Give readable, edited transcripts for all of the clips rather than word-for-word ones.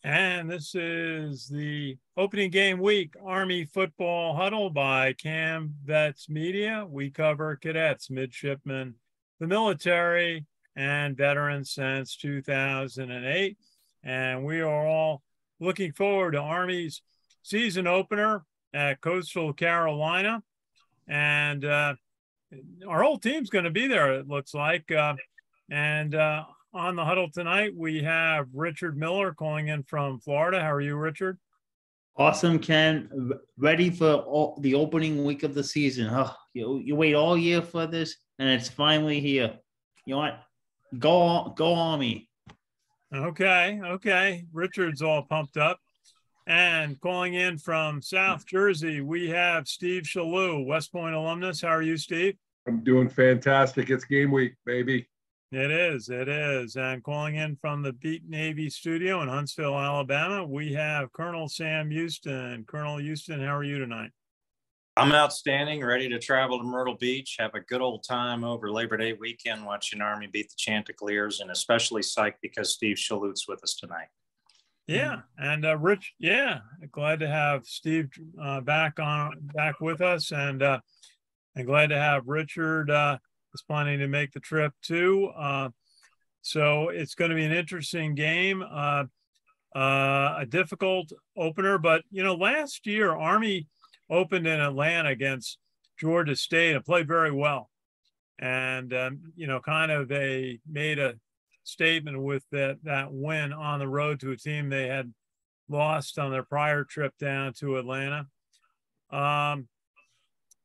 And this is the opening game week Army football huddle by CaMMVets Media. We cover cadets, midshipmen, the military, and veterans since 2008. And we are all looking forward to Army's season opener at Coastal Carolina. And our whole team's going to be there, it looks like. And on the huddle tonight, we have Richard Miller calling in from Florida. How are you, Richard? Awesome, Ken. Ready for the opening week of the season. Oh, you wait all year for this, and it's finally here. You know what? Go Army. Okay. Richard's all pumped up. And calling in from South Jersey, we have Steve Chaloult', West Point alumnus. How are you, Steve? I'm doing fantastic. It's game week, baby. It is. And calling in from the Beat Navy studio in Huntsville, Alabama, we have Colonel Sam Houston. Colonel Houston, how are you tonight? I'm outstanding, ready to travel to Myrtle Beach, have a good old time over Labor Day weekend watching Army beat the Chanticleers, and especially psyched because Steve Chalout's with us tonight. Yeah, and Rich, glad to have Steve back with us, and glad to have Richard is planning to make the trip too. So it's going to be an interesting game, a difficult opener. But last year Army opened in Atlanta against Georgia State and played very well, and they made a statement with that win on the road to a team they had lost on their prior trip down to Atlanta.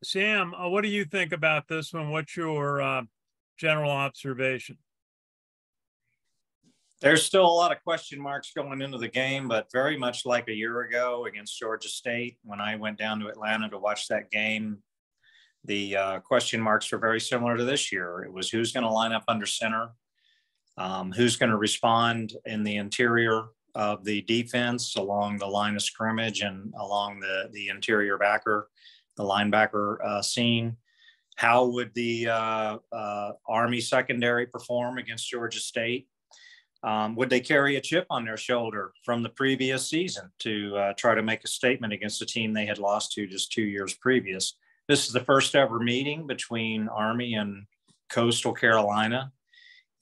Sam, what do you think about this one? What's your general observation? There's still a lot of question marks going into the game, but very much like a year ago against Georgia State, when I went down to Atlanta to watch that game, the question marks were very similar to this year. It was who's going to line up under center, who's going to respond in the interior of the defense along the line of scrimmage and along the interior backer, the linebacker scene. How would the Army secondary perform against Georgia State? Would they carry a chip on their shoulder from the previous season to try to make a statement against a team they had lost to just 2 years previous? This is the first ever meeting between Army and Coastal Carolina.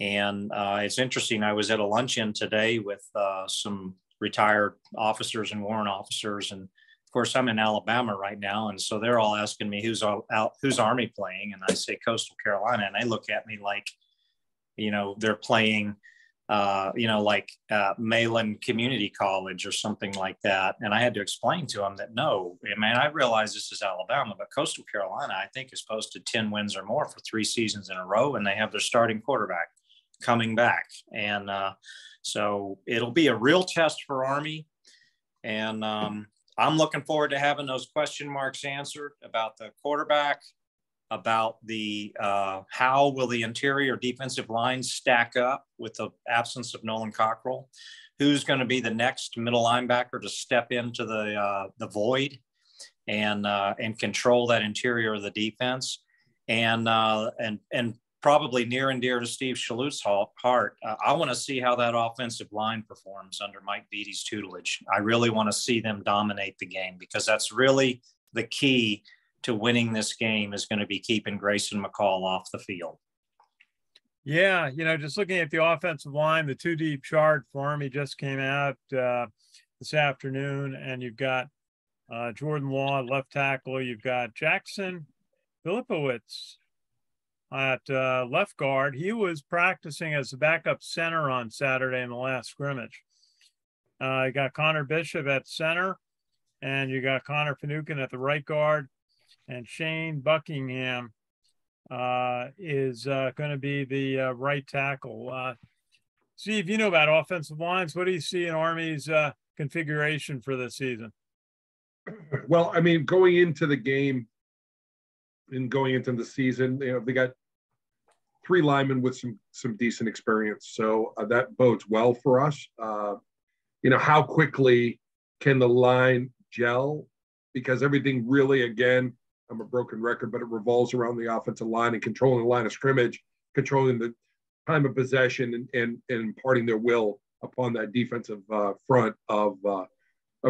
And it's interesting. I was at a luncheon today with some retired officers and warrant officers. And of course, I'm in Alabama right now. And so they're all asking me who's Army playing. And I say Coastal Carolina. And they look at me like, they're playing, Mayland Community College or something like that. And I had to explain to them that no, man, I realize this is Alabama, but Coastal Carolina, I think, has posted 10 wins or more for 3 seasons in a row. And they have their starting quarterback coming back. And so it'll be a real test for Army. And I'm looking forward to having those question marks answered about the quarterback, about the how will the interior defensive line stack up with the absence of Nolan Cockrell, who's going to be the next middle linebacker to step into the void and control that interior of the defense, and probably near and dear to Steve Chalout's heart. I want to see how that offensive line performs under Mike Beatty's tutelage. I really want to see them dominate the game, because that's really the key to winning this game, is going to be keeping Grayson McCall off the field. Yeah, just looking at the offensive line, the 2-deep chart for Army just came out this afternoon, and you've got Jordan Law, left tackle. You've got Jackson Filipowicz at left guard. He was practicing as a backup center on Saturday in the last scrimmage. You got Connor Bishop at center, and you got Connor Finucane at the right guard, and Shane Buckingham is going to be the right tackle. Steve, you know about offensive lines. What do you see in Army's configuration for this season? Well, I mean, going into the game and going into the season, they got 3 linemen with some decent experience. So that bodes well for us. How quickly can the line gel? Because everything really, again, I'm a broken record, but it revolves around the offensive line and controlling the line of scrimmage, controlling the time of possession, and imparting their will upon that defensive front of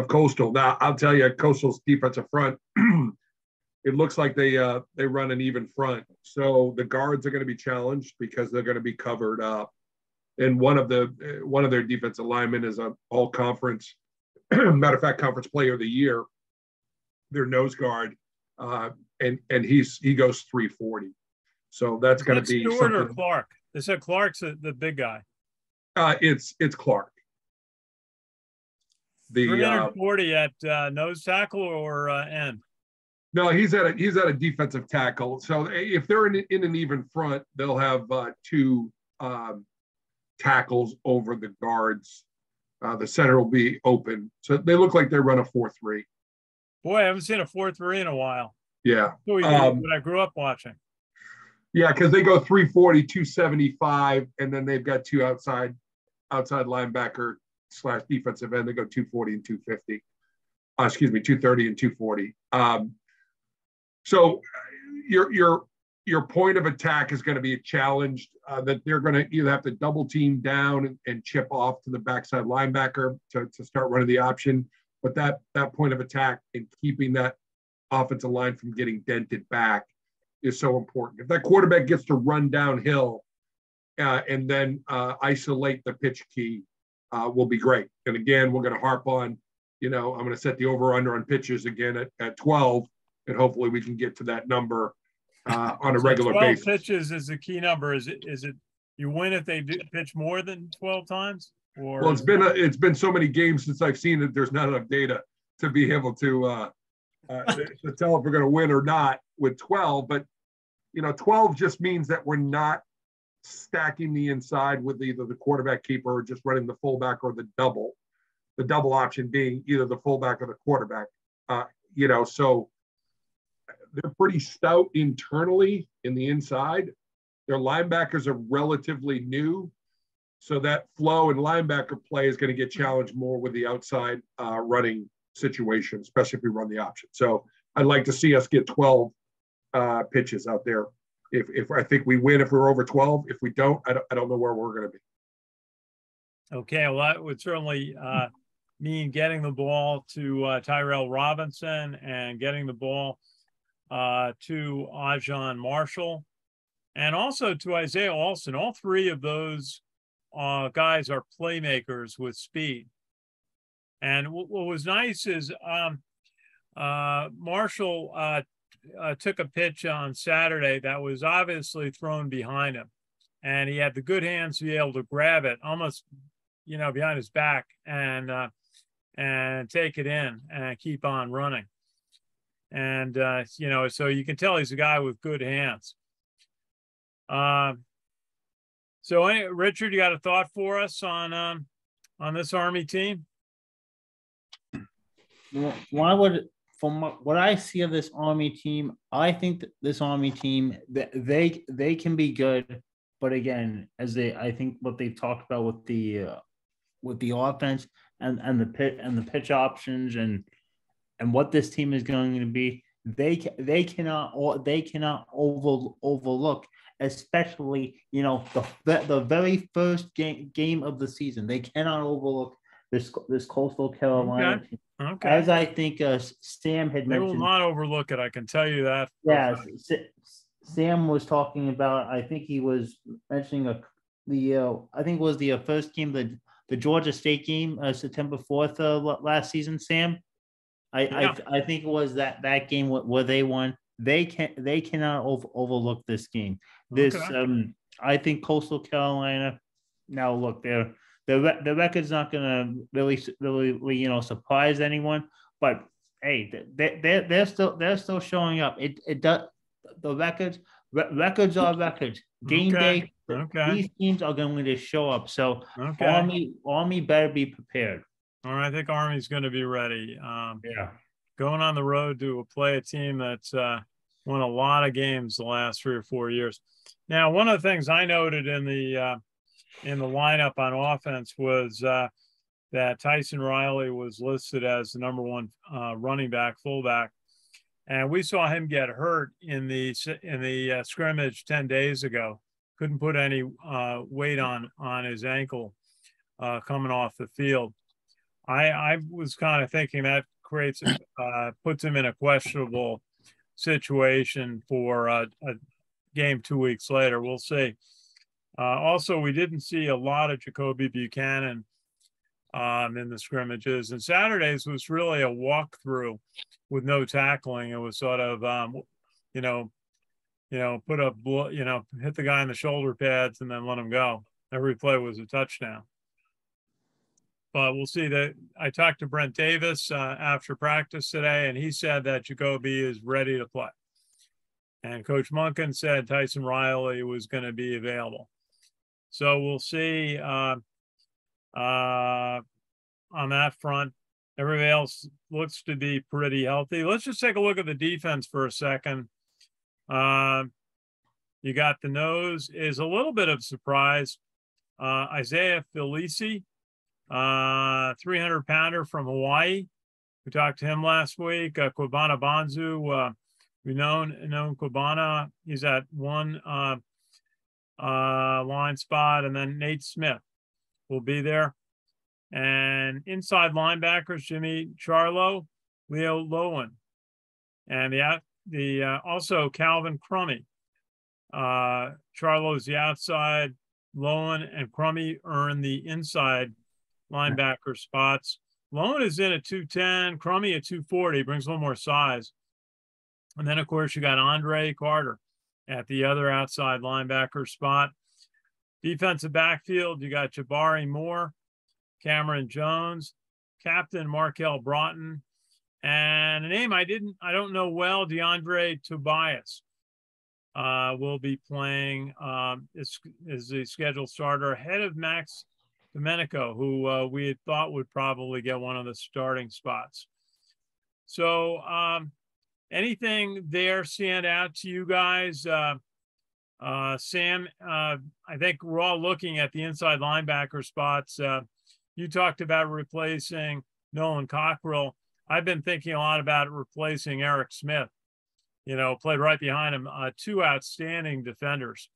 Coastal. Now, I'll tell you, Coastal's defensive front, it looks like they run an even front. So the guards are going to be challenged because they're going to be covered up. And one of their defensive linemen is an all-conference, matter of fact, conference player of the year, their nose guard, and he goes 340. So that's going to be Stewart something. Or Clark. They said Clark's the big guy. It's Clark. The 340 at nose tackle or end. No, he's at a defensive tackle. So if they're in an even front, they'll have two tackles over the guards. The center will be open. So they look like they run a 4-3. Boy, I haven't seen a 4-3 in a while. Yeah. What I grew up watching. Yeah, because they go 340, 275, and then they've got two outside linebacker / defensive end. They go 240 and 250. 230 and 240. So your point of attack is going to be challenged, that they're going to either have to double team down and chip off to the backside linebacker to start running the option. But that point of attack and keeping that offensive line from getting dented back is so important. If that quarterback gets to run downhill and then isolate the pitch key, will be great. And again, we're going to harp on, I'm going to set the over-under on pitches again at 12, and hopefully we can get to that number on a regular 12 basis. Pitches is the key number. Is it you win if they do pitch more than 12 times? Or well, it's been so many games since I've seen it. There's not enough data to be able to tell if we're going to win or not with 12. But 12 just means that we're not stacking the inside with either the quarterback keeper or just running the fullback or the double. The double option being either the fullback or the quarterback. So they're pretty stout internally in the inside. Their linebackers are relatively new. So that flow and linebacker play is going to get challenged more with the outside running situation, especially if we run the option. So I'd like to see us get 12 pitches out there. If I think we win if we're over 12. If we don't, I don't know where we're going to be. Okay, well, that would certainly mean getting the ball to Tyrell Robinson and getting the ball to Ajon Marshall and also to Isaiah Alston. All three of those guys are playmakers with speed. And what was nice is Marshall took a pitch on Saturday that was obviously thrown behind him. And he had the good hands to be able to grab it almost, behind his back and take it in and keep on running. And, so you can tell he's a guy with good hands. So Richard, you got a thought for us on this Army team? Well, from what I see of this Army team, I think that this Army team, they can be good, but again, I think what they've talked about with the offense and the pitch options and what this team is going to be, they cannot overlook, especially the very first game of the season. They cannot overlook this Coastal Carolina team. Okay. As I think Sam had mentioned, they will not overlook it. I can tell you that. Yeah, Sam was talking about. I think he was mentioning I think it was the first game, the Georgia State game, September 4th last season. Sam, I think it was that game where they won. They cannot overlook this game. I think Coastal Carolina. Now look, the record's not going to really surprise anyone, but hey, they're still showing up. It does. The records are records. Game day. These teams are going to show up. So Army better be prepared. All right, I think Army's going to be ready. Going on the road to play a team that's won a lot of games the last 3 or 4 years. Now, one of the things I noted in the lineup on offense was that Tyson Riley was listed as the number one running back, fullback, and we saw him get hurt in the scrimmage 10 days ago. Couldn't put any weight on his ankle. coming off the field. I was kind of thinking that puts him in a questionable situation for a game 2 weeks later. We'll see. Also, we didn't see a lot of Jacoby Buchanan in the scrimmages, and Saturdays was really a walkthrough with no tackling. It was sort of, hit the guy in the shoulder pads and then let him go. Every play was a touchdown. But we'll see. That I talked to Brent Davis after practice today, and he said that Jacoby is ready to play. And Coach Monken said Tyson Riley was going to be available. So we'll see on that front. Everybody else looks to be pretty healthy. Let's just take a look at the defense for a second. You got the nose is a little bit of a surprise. Isaiah Felici, 300-pounder from Hawaii. We talked to him last week. Kwabena Bonzu, we known Kwabena. He's at one line spot, and then Nate Smith will be there. And inside linebackers, Jimmy Chaloult', Leo Lowen, and also Calvin Crummy. Charlo's the outside, Lowen and Crummy earn the inside linebacker spots. Lowen is in at 210, Crummy at 240, brings a little more size. And then, of course, you got Andre Carter at the other outside linebacker spot. Defensive backfield, you got Jabari Moore, Cameron Jones, Captain Markel Broughton, and a name I don't know well, DeAndre Tobias will be playing is the scheduled starter ahead of Max Domenico, who we had thought would probably get one of the starting spots. So anything there stand out to you guys? Sam, I think we're all looking at the inside linebacker spots. You talked about replacing Nolan Cockrell. I've been thinking a lot about replacing Eric Smith, played right behind him, two outstanding defenders.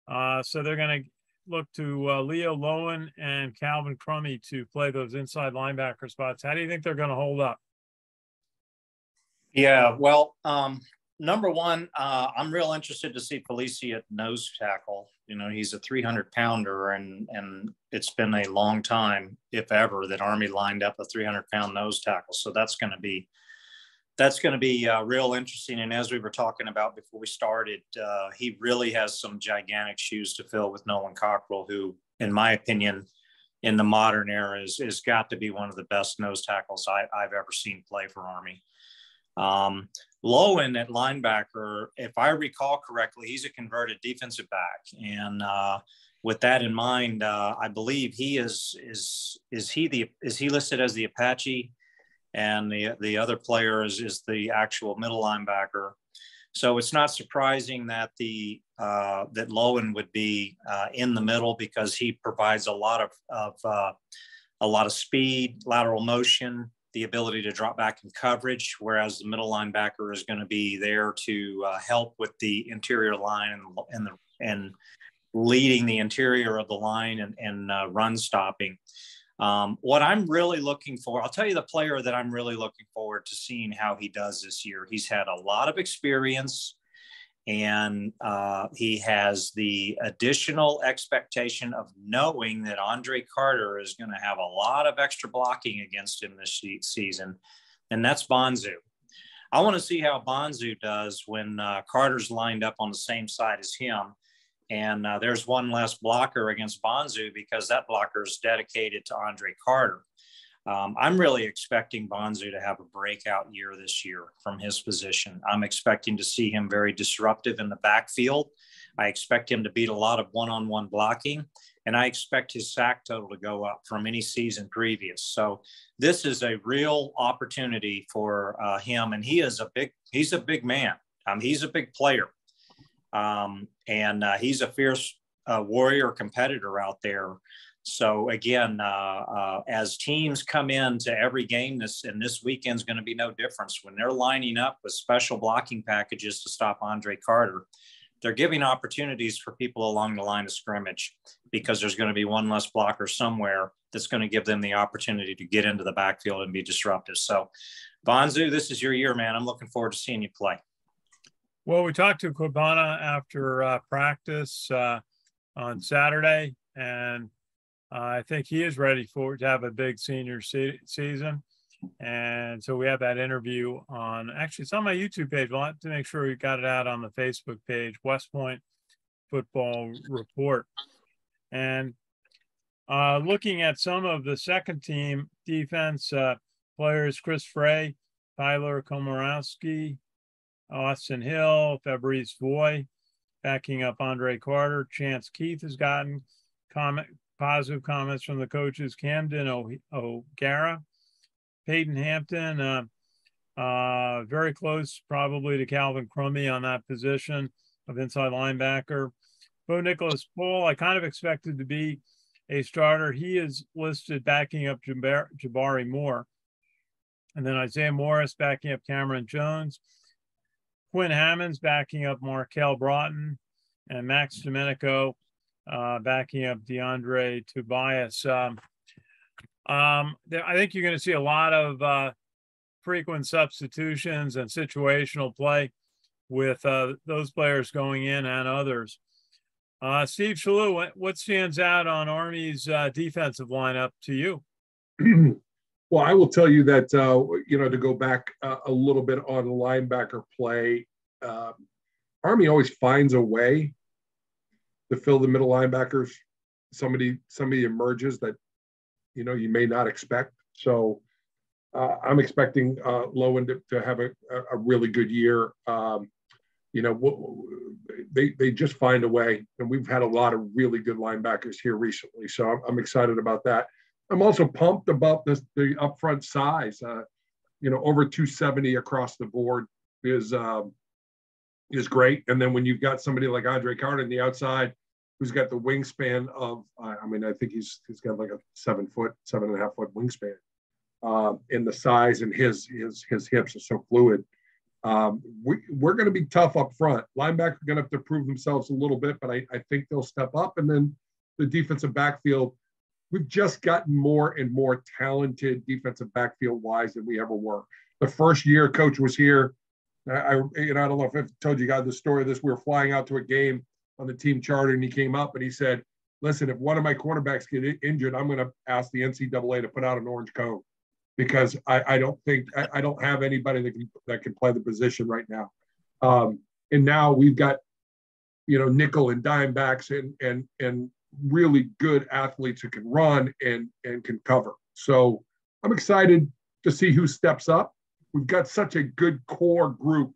So they're going to look to Leo Lowen and Calvin Crummy to play those inside linebacker spots. How do you think they're going to hold up? Yeah, well, number one, I'm real interested to see Felici at nose tackle. He's a 300-pounder, and it's been a long time, if ever, that Army lined up a 300-pound nose tackle. So that's going to be real interesting. And as we were talking about before we started, he really has some gigantic shoes to fill with Nolan Cockrell, who, in my opinion, in the modern era is got to be one of the best nose tackles I've ever seen play for Army. Lowen at linebacker, if I recall correctly, he's a converted defensive back. And with that in mind, I believe he is he listed as the Apache, and the other player is the actual middle linebacker. So it's not surprising that that Lowen would be in the middle, because he provides a lot of speed, lateral motion, the ability to drop back in coverage, whereas the middle linebacker is going to be there to help with the interior line and leading the interior of the line and run stopping. What I'm really looking for, I'll tell you the player that I'm really looking forward to seeing how he does this year. He's had a lot of experience, and he has the additional expectation of knowing that Andre Carter is going to have a lot of extra blocking against him this season, and that's Bonzu. I want to see how Bonzu does when Carter's lined up on the same side as him. And there's one less blocker against Bonzu, because that blocker is dedicated to Andre Carter. I'm really expecting Bonzu to have a breakout year this year from his position. I'm expecting to see him very disruptive in the backfield. I expect him to beat a lot of one-on-one blocking, and I expect his sack total to go up from any season previous. So this is a real opportunity for him, and he's a big man. He's a big player. And he's a fierce warrior competitor out there. So again, as teams come into every game, this weekend's going to be no difference. When they're lining up with special blocking packages to stop Andre Carter, they're giving opportunities for people along the line of scrimmage because there's going to be one less blocker somewhere that's going to give them the opportunity to get into the backfield and be disruptive. So, Bonzu, this is your year, man. I'm looking forward to seeing you play. Well, we talked to Quibana after practice on Saturday, and I think he is ready to have a big senior season. And so we have that interview on, actually, it's on my YouTube page. We'll have to make sure we got it out on the Facebook page, West Point Football Report. And looking at some of the second team defense players, Chris Frey, Tyler Komorowski, Austin Hill, Fabrice Voy, backing up Andre Carter. Chance Keith has gotten positive comments from the coaches. Camden O'Gara, Peyton Hampton, very close probably to Calvin Crummy on that position of inside linebacker. Bo Nicholas Paul, I kind of expected to be a starter. He is listed backing up Jabari Moore. And then Isaiah Morris backing up Cameron Jones. Quinn Hammonds backing up Markel Broughton. And Max Domenico backing up DeAndre Tobias. I think you're going to see a lot of frequent substitutions and situational play with those players going in and others. Steve Chaloult', what stands out on Army's defensive lineup to you? Well, I will tell you that, to go back a little bit on linebacker play, Army always finds a way to fill the middle linebackers. Somebody emerges that, you may not expect. So I'm expecting Lowen to have a really good year. They just find a way, and we've had a lot of really good linebackers here recently. So I'm excited about that. I'm also pumped about the upfront size. Over 270 across the board is great. And then when you've got somebody like Andre Carter on the outside, who's got the wingspan of, I think he's got like a 7.5 foot wingspan. In the size, and his hips are so fluid. We're going to be tough up front. Linebackers are going to have to prove themselves a little bit, but I think they'll step up. And then the defensive backfield, we've just gotten more and more talented defensive backfield wise than we ever were. The first year coach was here, I don't know if I've told you guys the story of this. We were flying out to a game on the team charter, and he came up and he said, listen, if one of my quarterbacks get injured, I'm going to ask the NCAA to put out an orange cone, because I don't have anybody that can play the position right now. And now we've got, nickel and dime backs and really good athletes who can run and can cover. So I'm excited to see who steps up. We've got such a good core group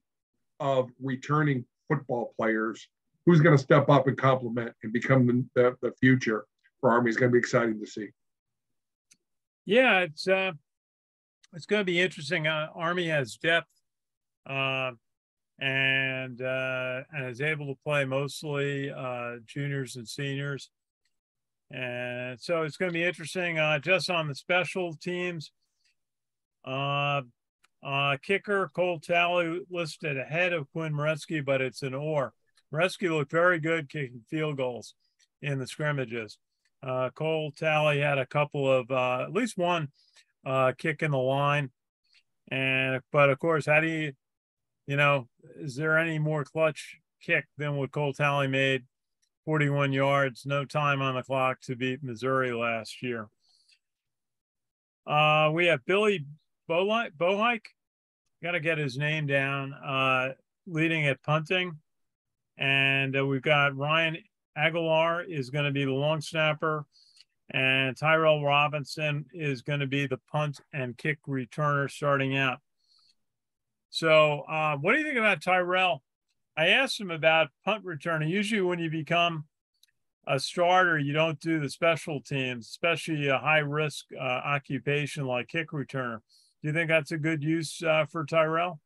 of returning football players. Who's going to step up and complement and become the future for Army is going to be exciting to see. Yeah, it's going to be interesting. Army has depth and is able to play mostly juniors and seniors. And so it's going to be interesting. Just on the special teams, kicker Cole Talley listed ahead of Quinn Moretzky, but it's an or. Moretzky looked very good kicking field goals in the scrimmages. Cole Talley had a couple of, at least one kick in the line. But of course, how do you, is there any more clutch kick than what Cole Talley made? 41 yards, no time on the clock to beat Missouri last year. We have Billy Bohike, got to get his name down, leading at punting. And we've got Ryan Aguilar is going to be the long snapper, and Tyrell Robinson is going to be the punt and kick returner starting out. So what do you think about Tyrell? I asked him about punt returning. Usually when you become a starter, you don't do the special teams, especially a high-risk occupation like kick returner. Do you think that's a good use for Tyrell?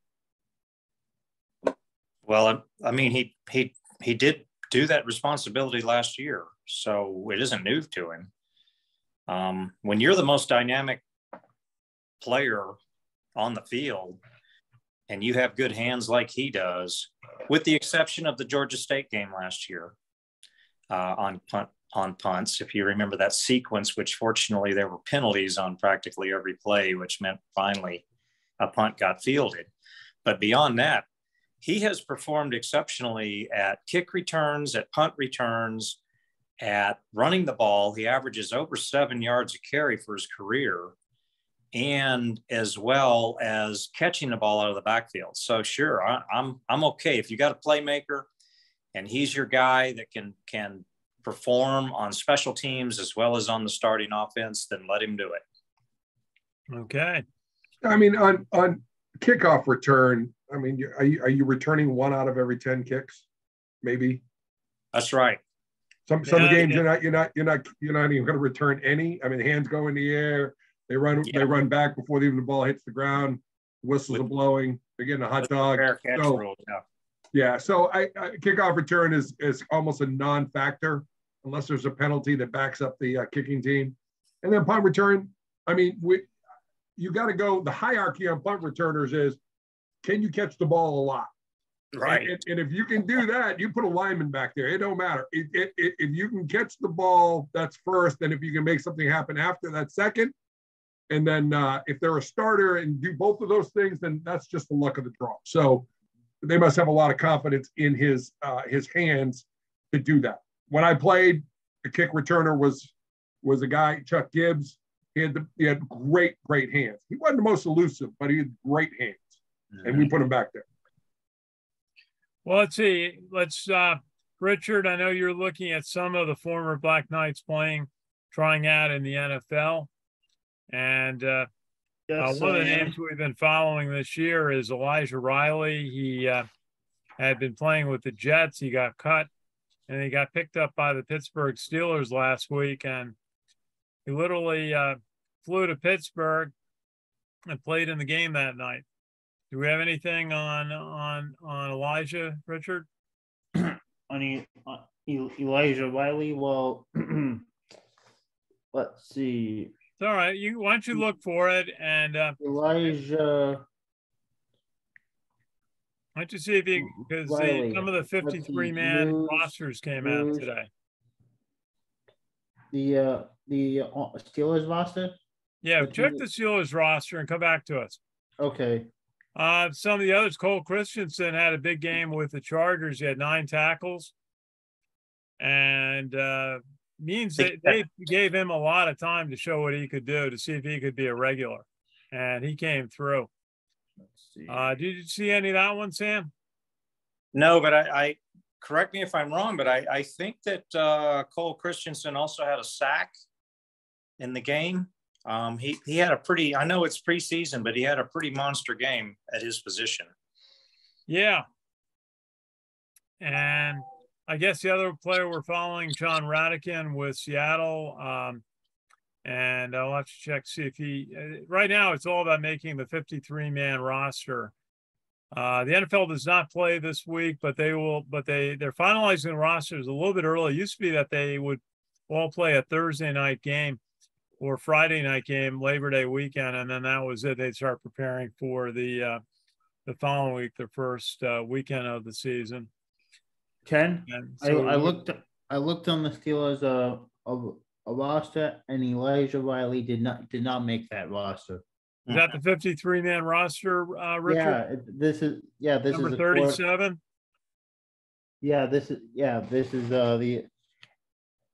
Well, he did do that responsibility last year, so it isn't new to him. When you're the most dynamic player on the field, and you have good hands like he does, with the exception of the Georgia State game last year on punts. If you remember that sequence, which fortunately there were penalties on practically every play, which meant finally a punt got fielded. But beyond that, he has performed exceptionally at kick returns, at punt returns, at running the ball. He averages over 7 yards a carry for his career, and as well as catching the ball out of the backfield. So sure, I'm okay. If you got a playmaker and he's your guy that can perform on special teams as well as on the starting offense, then let him do it. Okay. I mean, on kickoff return, I mean, are you returning 1 out of every 10 kicks? Maybe. That's right. Some games you're not even going to return any. I mean, hands go in the air, they run back before even the ball hits the ground. Whistles are blowing. They're getting a hot dog. So kickoff return is almost a non-factor unless there's a penalty that backs up the kicking team. And then punt return, I mean, you got to go. The hierarchy on punt returners is, can you catch the ball a lot? Right. And if you can do that, you put a lineman back there. It don't matter. If you can catch the ball, that's first. And if you can make something happen after, that second. And then if they're a starter and do both of those things, then that's just the luck of the draw. So they must have a lot of confidence in his hands to do that. When I played, the kick returner was a guy, Chuck Gibbs. He had great hands. He wasn't the most elusive, but he had great hands. Mm-hmm. And we put him back there. Well, let's see. Richard, I know you're looking at some of the former Black Knights trying out in the NFL. And one of the names we've been following this year is Elijah Riley. He had been playing with the Jets. He got cut, and he got picked up by the Pittsburgh Steelers last week. And he literally flew to Pittsburgh and played in the game that night. Do we have anything on Elijah, Richard? On Elijah Riley? Well, let's see. It's all right. Why don't you look for it and Elijah? Why don't you see if because some of the 53-man rosters came out today. The Steelers roster? Yeah, check the Steelers roster and come back to us. Okay. Some of the others, Cole Christensen had a big game with the Chargers. He had 9 tackles. And means that they gave him a lot of time to show what he could do, to see if he could be a regular. And he came through. Let's see. Did you see any of that one, Sam? No, but I correct me if I'm wrong, but I think that Cole Christensen also had a sack in the game. He had a pretty, I know it's preseason, but he had a pretty monster game at his position. Yeah. And I guess the other player we're following, John Radican with Seattle. And I'll have to check, see if he, right now it's all about making the 53-man roster. The NFL does not play this week, but they're finalizing the rosters a little bit early. It used to be that they would all play a Thursday night game or Friday night game, Labor Day weekend, and then that was it. They'd start preparing for the following week, the first weekend of the season. Ken, so I looked on the Steelers a roster, and Elijah Riley did not make that roster. Is that the 53-man roster, Richard? This is number 37.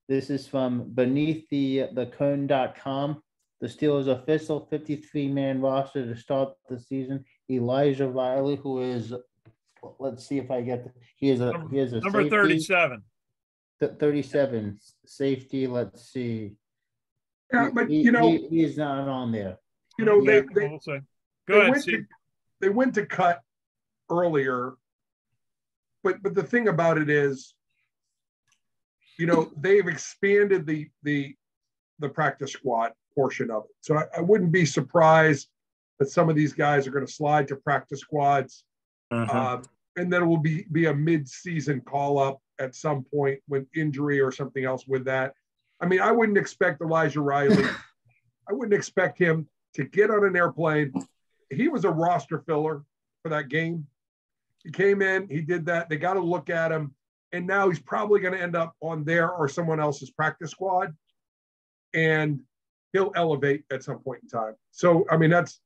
This is from beneath the cone.com. The Steelers' official 53-man roster to start the season. Elijah Riley, who is, let's see if I get he is a number safety. 37. 37 safety. Let's see. Yeah, but he is not on there. Go ahead. They went to cut earlier, but the thing about it is, they've expanded the practice squad portion of it. So I wouldn't be surprised that some of these guys are going to slide to practice squads. Uh-huh. And then it will be a mid-season call-up at some point with injury or something else with that. I mean, I wouldn't expect Elijah Riley. I wouldn't expect him to get on an airplane. He was a roster filler. for that game. He came in, he did that. They got to look at him. And now he's probably going to end up on their or someone else's practice squad. And he'll elevate at some point in time. So, I mean, that's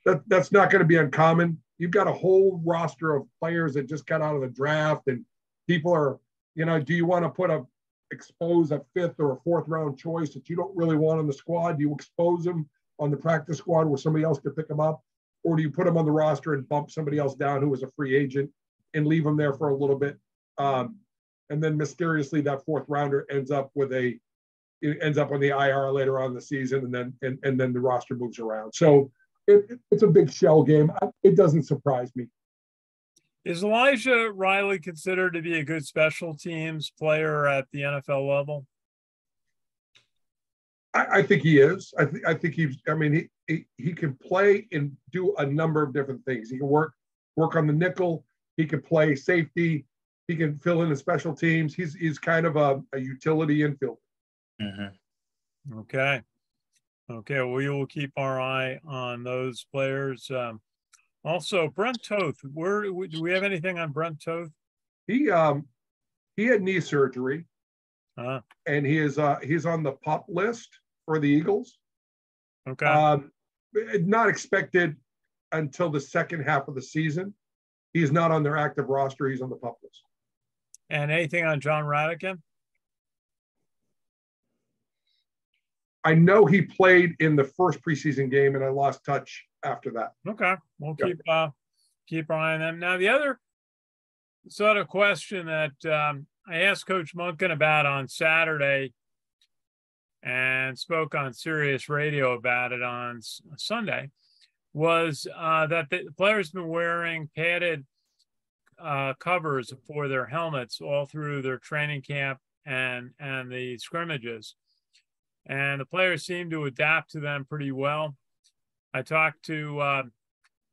not going to be uncommon. You've got a whole roster of players that just got out of the draft, and people are, do you want to expose a 5th or a 4th round choice that you don't really want on the squad? Do you expose them on the practice squad where somebody else could pick them up? Or do you put them on the roster and bump somebody else down who was a free agent and leave them there for a little bit? And then mysteriously that 4th rounder ends up on the IR later on in the season, and then the roster moves around. So it's a big shell game. It doesn't surprise me. Is Elijah Riley considered to be a good special teams player at the NFL level? I think he is. I think he can play and do a number of different things. He can work on the nickel. He can play safety. He can fill in the special teams. He's kind of a utility infielder. Mm-hmm. Okay. We will keep our eye on those players. Also, Brent Toth. Do we have anything on Brent Toth? He had knee surgery, and he's on the PUP list for the Eagles. Okay. Not expected until the second half of the season. He's not on their active roster. He's on the PUP list. And anything on John Radican? I know he played in the first preseason game, and I lost touch after that. Okay, we'll keep our eye on them. Now, the other sort of question that I asked Coach Monken about on Saturday and spoke on Sirius Radio about it on Sunday was that the players have been wearing padded covers for their helmets all through their training camp and the scrimmages. And the players seem to adapt to them pretty well. I talked to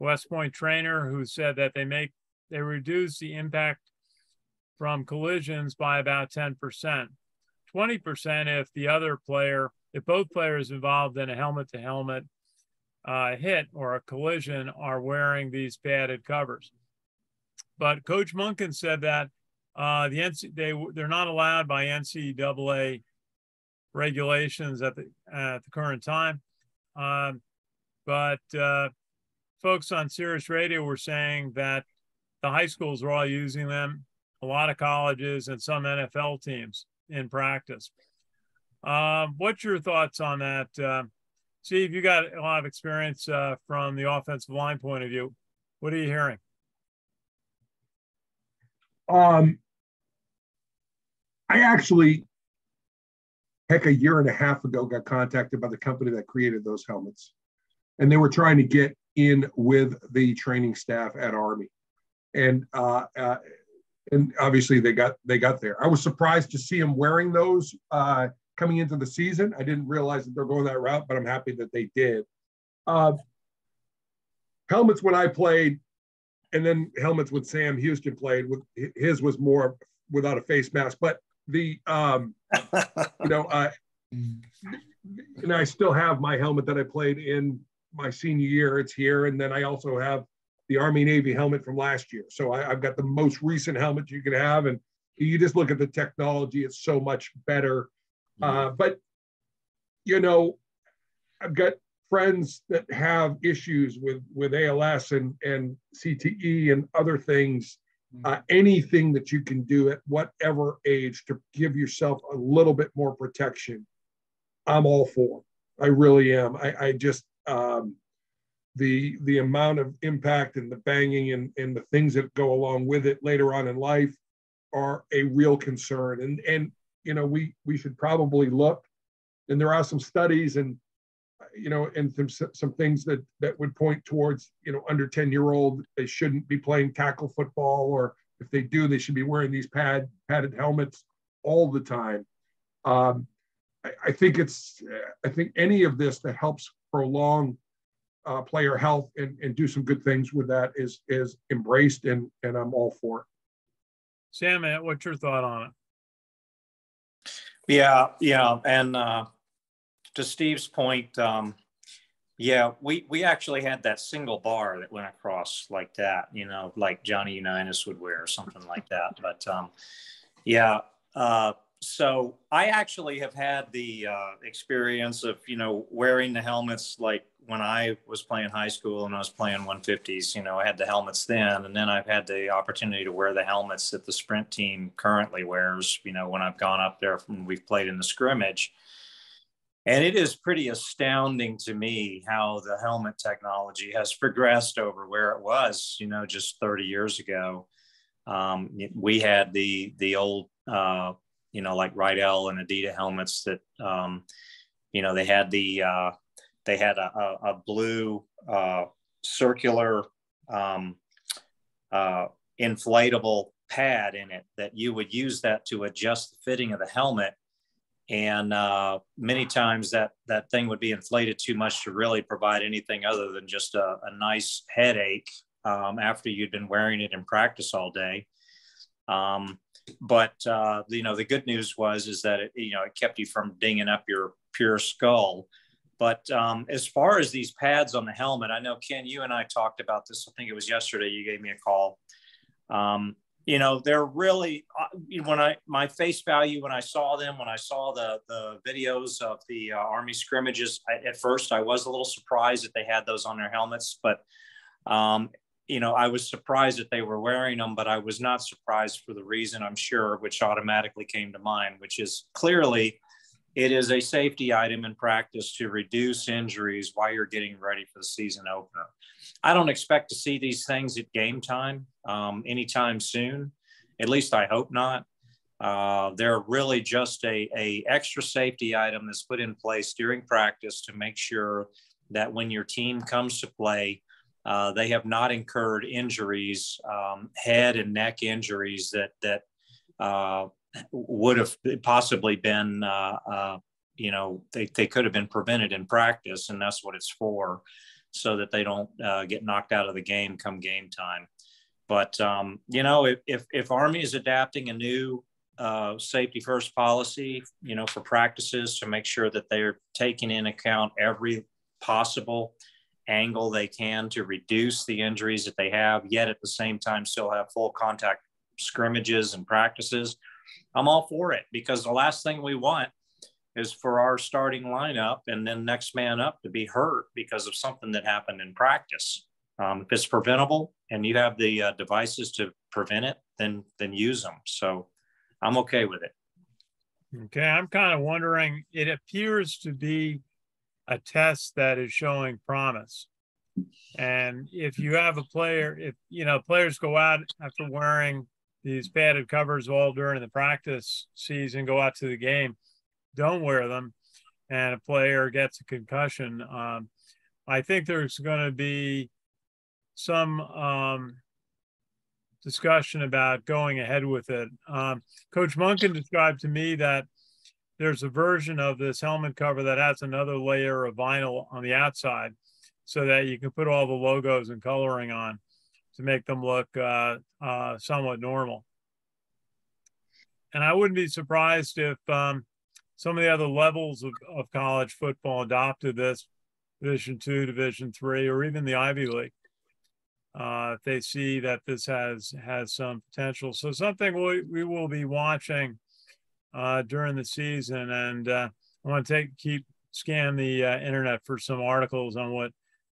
West Point trainer who said that they reduce the impact from collisions by about 10%. 20% if both players involved in a helmet-to-helmet hit or a collision are wearing these padded covers. But Coach Monken said that they're not allowed by NCAA regulations at the current time. But folks on Sirius Radio were saying that the high schools are all using them, a lot of colleges and some NFL teams in practice. What's your thoughts on that? Steve, you got a lot of experience from the offensive line point of view. What are you hearing? I actually, a year and a half ago, got contacted by the company that created those helmets, and they were trying to get in with the training staff at Army, and obviously they got there. I was surprised to see them wearing those coming into the season. I didn't realize that they're going that route, but I'm happy that they did. Helmets when I played, and then helmets when Sam Houston played, his was more without a face mask, but the and I still have my helmet that I played in my senior year. It's here, and then I also have the Army Navy helmet from last year. So I've got the most recent helmet you can have, and you just look at the technology; it's so much better. But I've got friends that have issues with ALS and CTE and other things. Anything that you can do at whatever age to give yourself a little bit more protection, I'm all for. I really am. I just the amount of impact and the banging and the things that go along with it later on in life are a real concern. And we should probably look. And there are some studies and some things that would point towards, under 10-year-old, they shouldn't be playing tackle football, or if they do, they should be wearing these padded helmets all the time. I think any of this that helps prolong player health and do some good things with that is embraced, and I'm all for it. Sam, what's your thought on it? Yeah. And to Steve's point, Yeah, we actually had that single bar that went across like that, like Johnny Unitas would wear or something like that. But yeah, so I actually have had the experience of, wearing the helmets like when I was playing high school and I was playing 150s, I had the helmets then. And then I've had the opportunity to wear the helmets that the sprint team currently wears, when I've gone up there when we've played in the scrimmage. And it is pretty astounding to me how the helmet technology has progressed over where it was, just 30 years ago. We had the old, like Rydell and Adidas helmets that, they had a blue circular inflatable pad in it that you would use that to adjust the fitting of the helmet. And many times that thing would be inflated too much to really provide anything other than just a nice headache after you'd been wearing it in practice all day. But the good news is that it kept you from dinging up your pure skull. But as far as these pads on the helmet, I know, Ken, you and I talked about this. I think it was yesterday. You gave me a call. They're really, my face value when I saw them, when I saw the videos of the Army scrimmages, at first I was a little surprised that they had those on their helmets, but I was surprised that they were wearing them, but I was not surprised for the reason, I'm sure, which automatically came to mind, which is clearly it is a safety item in practice to reduce injuries while you're getting ready for the season opener. I don't expect to see these things at game time anytime soon. At least I hope not. They're really just a extra safety item that's put in place during practice to make sure that when your team comes to play, they have not incurred injuries, head and neck injuries that would have possibly been, they could have been prevented in practice, and that's what it's for, so that they don't get knocked out of the game come game time. But, if Army is adapting a new safety first policy, for practices to make sure that they're taking in account every possible angle they can to reduce the injuries that they have, yet at the same time still have full contact scrimmages and practices, I'm all for it, because the last thing we want is for our starting lineup and then next man up to be hurt because of something that happened in practice. If it's preventable and you have the devices to prevent it, then use them. So I'm okay with it. Okay, I'm kind of wondering, it appears to be a test that is showing promise. And if you have a player, players go out after wearing these padded covers all during the practice season, go out to the game, don't wear them, and a player gets a concussion, I think there's going to be some discussion about going ahead with it. Coach Munkin described to me that there's a version of this helmet cover that has another layer of vinyl on the outside so that you can put all the logos and coloring on to make them look somewhat normal. And I wouldn't be surprised if some of the other levels of college football adopted this, Division II, Division III, or even the Ivy League. If they see that this has some potential. So something we will be watching during the season. And I want to scan the internet for some articles on what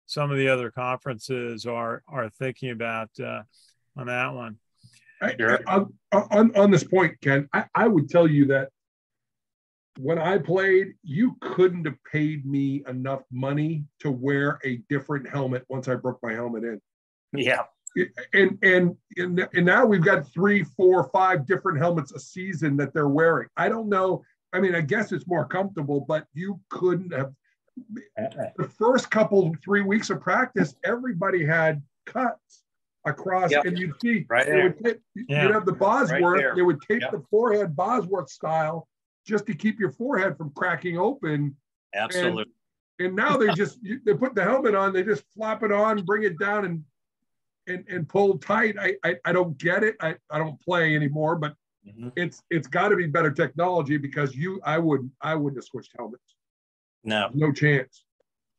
some of the other conferences are thinking about on that one. On this point, Ken, I would tell you that when I played, you couldn't have paid me enough money to wear a different helmet once I broke my helmet in. Yeah. And now we've got 3, 4, 5 different helmets a season that they're wearing. I don't know. I mean, I guess it's more comfortable, but you couldn't have. The first 3 weeks of practice, everybody had cuts across, and you'd see right there. You'd have the Bosworth. Right, they would tape the forehead Bosworth style just to keep your forehead from cracking open. Absolutely. And now they put the helmet on, they just flop it on, bring it down, and pull tight. I don't get it. I don't play anymore, but it's got to be better technology, because I wouldn't have switched helmets. No chance.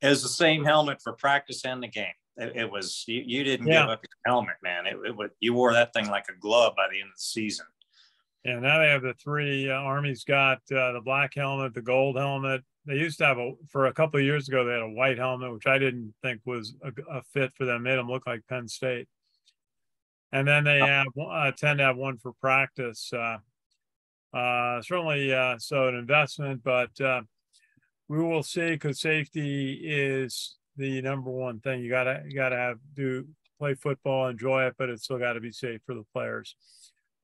It was the same helmet for practice and the game. It was, you didn't give up your helmet, man. You wore that thing like a glove by the end of the season. Yeah, now they have the three. Army's got the black helmet, the gold helmet. They used to have for a couple of years ago, they had a white helmet, which I didn't think was a fit for them. Made them look like Penn State. And then they tend to have one for practice. Certainly, so an investment, but we will see, because safety is the number one thing. You gotta play football, enjoy it, but it's still got to be safe for the players.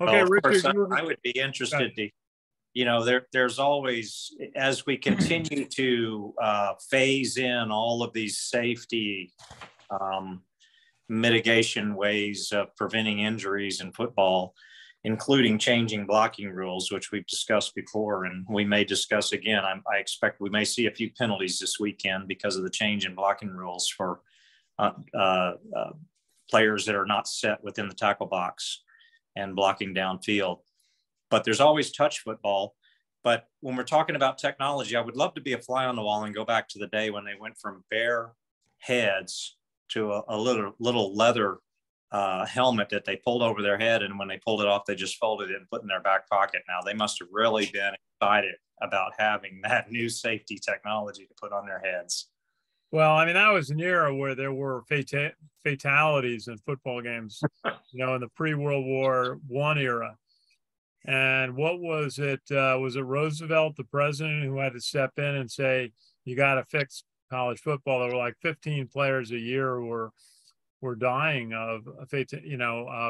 Okay, well, Richard, course, I would be interested to, there's always, as we continue to phase in all of these safety mitigation ways of preventing injuries in football, including changing blocking rules, which we've discussed before, and we may discuss again. I expect we may see a few penalties this weekend because of the change in blocking rules for players that are not set within the tackle box and blocking downfield. But there's always touch football. But when we're talking about technology, I would love to be a fly on the wall and go back to the day when they went from bare heads to a little leather helmet that they pulled over their head, and when they pulled it off, they just folded it and put it in their back pocket. Now they must have really been excited about having that new safety technology to put on their heads. Well, I mean, that was an era where there were fatalities in football games, in the pre-World War I era. And what was it? Was it Roosevelt, the president, who had to step in and say, you got to fix college football? There were like 15 players a year who were dying of,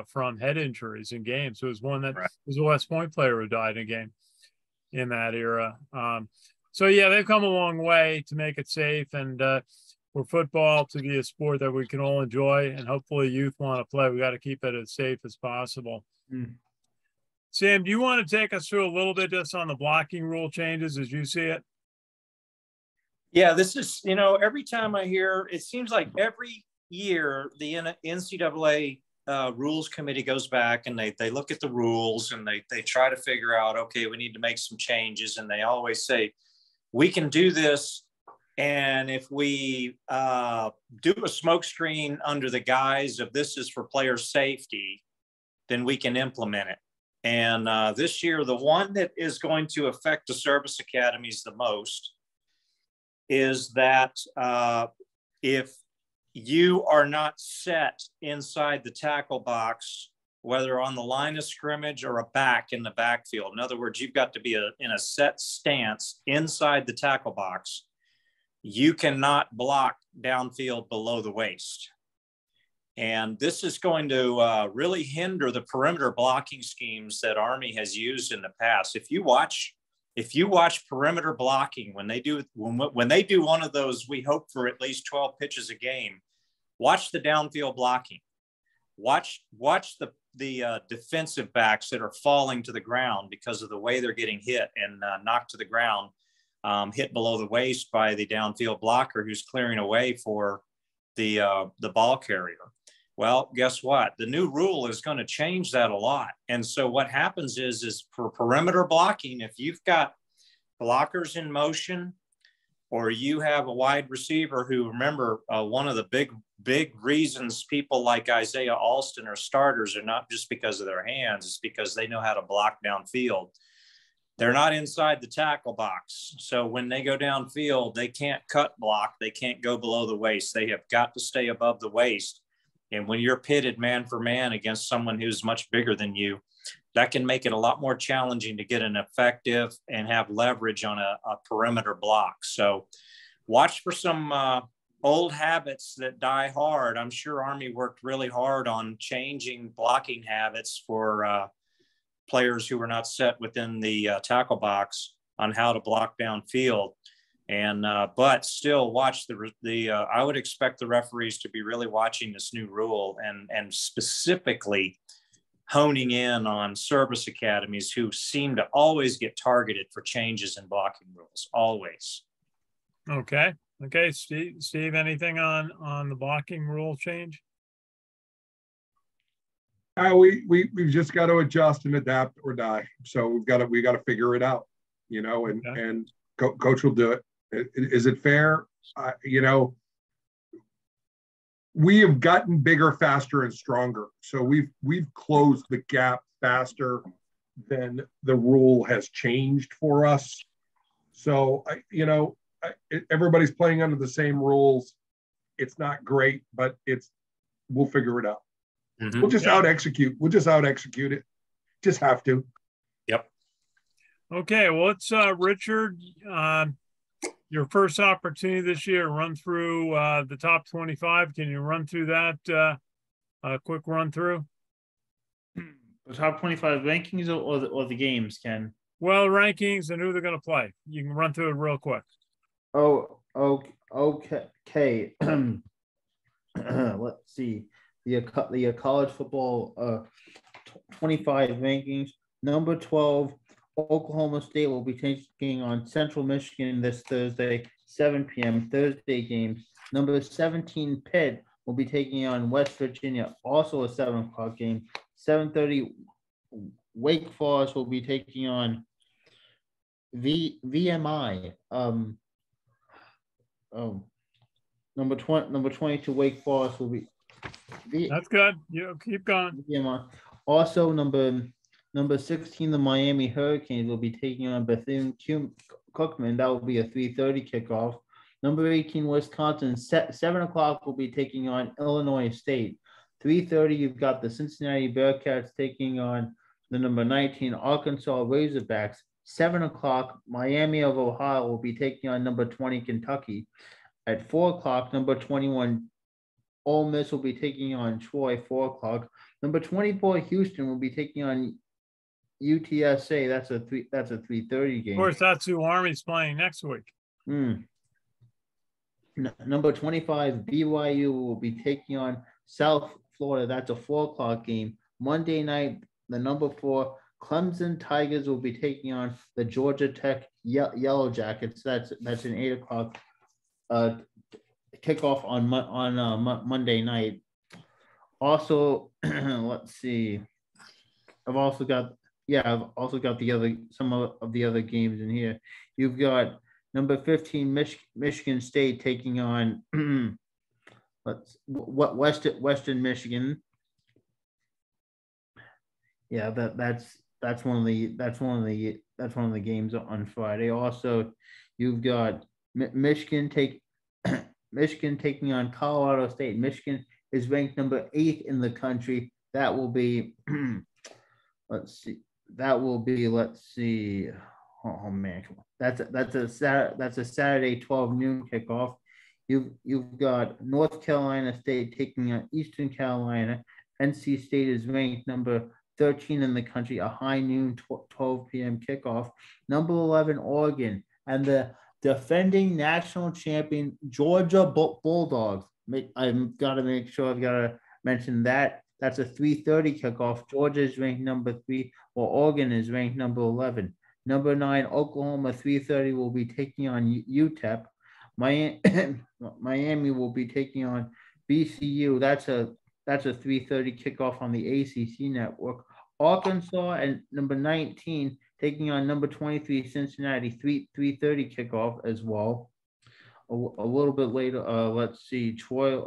from head injuries in games. So it was one that was a West Point player who died in a game in that era. So yeah, they've come a long way to make it safe, and for football to be a sport that we can all enjoy, and hopefully youth want to play, we got to keep it as safe as possible. Sam, do you want to take us through a little bit just on the blocking rule changes as you see it? Yeah, this is, every time I hear, it seems like every year the NCAA rules committee goes back and they look at the rules and they try to figure out, okay, we need to make some changes. And they always say, we can do this. And if we do a smoke screen under the guise of this is for player safety, then we can implement it. And this year, the one that is going to affect the service academies the most is that if you are not set inside the tackle box, whether on the line of scrimmage or a back in the backfield. In other words, you've got to be in a set stance inside the tackle box. You cannot block downfield below the waist. And this is going to really hinder the perimeter blocking schemes that Army has used in the past. If you watch perimeter blocking, when they do one of those, we hope for at least 12 pitches a game, watch the downfield blocking. Watch the defensive backs that are falling to the ground because of the way they're getting hit and knocked to the ground, hit below the waist by the downfield blocker who's clearing away for the ball carrier. Well, guess what? The new rule is going to change that a lot. And so what happens is for perimeter blocking, if you've got blockers in motion, or you have a wide receiver who, remember, one of the big reasons people like Isaiah Alston are starters are not just because of their hands, it's because they know how to block downfield. They're not inside the tackle box. So when they go downfield, they can't cut block. They can't go below the waist. They have got to stay above the waist. And when you're pitted man for man against someone who's much bigger than you, that can make it a lot more challenging to get an effective and have leverage on a perimeter block. So watch for some old habits that die hard. I'm sure Army worked really hard on changing blocking habits for players who were not set within the tackle box on how to block downfield. And but still watch I would expect the referees to be really watching this new rule and specifically honing in on service academies who seem to always get targeted for changes in blocking rules, always. Okay, Steve, anything on the blocking rule change? We've just got to adjust and adapt or die. So we got to figure it out, and coach will do it. Is it fair? We have gotten bigger, faster, and stronger. So we've closed the gap faster than the rule has changed for us. So everybody's playing under the same rules. It's not great, but we'll figure it out. Mm-hmm. We'll just out execute. We'll just out execute it. Just have to. Yep. Okay, well, it's Richard. Your first opportunity this year, run through the top 25. Can you run through that? A quick run through. The top 25 rankings or the games, Ken? Well, rankings and who they're going to play. You can run through it real quick. Oh, okay. Let's see. The college football 25 rankings. Number 12, Oklahoma State will be taking on Central Michigan this Thursday, 7 p.m. Thursday games. Number 17, Pitt will be taking on West Virginia, also a 7 o'clock game. 7:30, Wake Forest will be taking on VMI. Number 22, Wake Forest will be. That's good. You keep going. VMI. Also, number 16, the Miami Hurricanes will be taking on Bethune-Cookman. That will be a 3:30 kickoff. Number 18, Wisconsin, 7 o'clock will be taking on Illinois State. 3:30, you've got the Cincinnati Bearcats taking on the number 19 Arkansas Razorbacks. 7 o'clock, Miami of Ohio will be taking on number 20 Kentucky. At 4 o'clock, number 21 Ole Miss will be taking on Troy. 4 o'clock. Number 24 Houston will be taking on UTSA. That's a 3:30 game. Of course, that's who Army's playing next week. Number 25 BYU will be taking on South Florida. That's a 4 o'clock game. Monday night, the number 4 Clemson Tigers will be taking on the Georgia Tech Yellow Jackets. That's an 8 o'clock kickoff on Monday night. Also, let's see. I've also got some of the other games in here. You've got number 15 Michigan State taking on Western Michigan. Yeah, that's one of the games on Friday. Also, you've got Michigan taking on Colorado State. Michigan is ranked number 8 in the country. That will be let's see. Oh man, that's a Saturday 12 noon kickoff. You've got North Carolina State taking on Eastern Carolina. NC State is ranked number 13 in the country, a high noon 12 p.m. kickoff. Number 11 Oregon and the defending national champion Georgia Bulldogs. I've got to make sure I've got to mention that. That's a 3:30 kickoff. Georgia is ranked number 3, while Oregon is ranked number 11. Number 9, Oklahoma, 3:30 will be taking on UTEP. Miami will be taking on BCU. That's a 3:30 kickoff on the ACC network. Arkansas and number 19 taking on number 23 Cincinnati, 3:30 kickoff as well. A little bit later, let's see, Troy.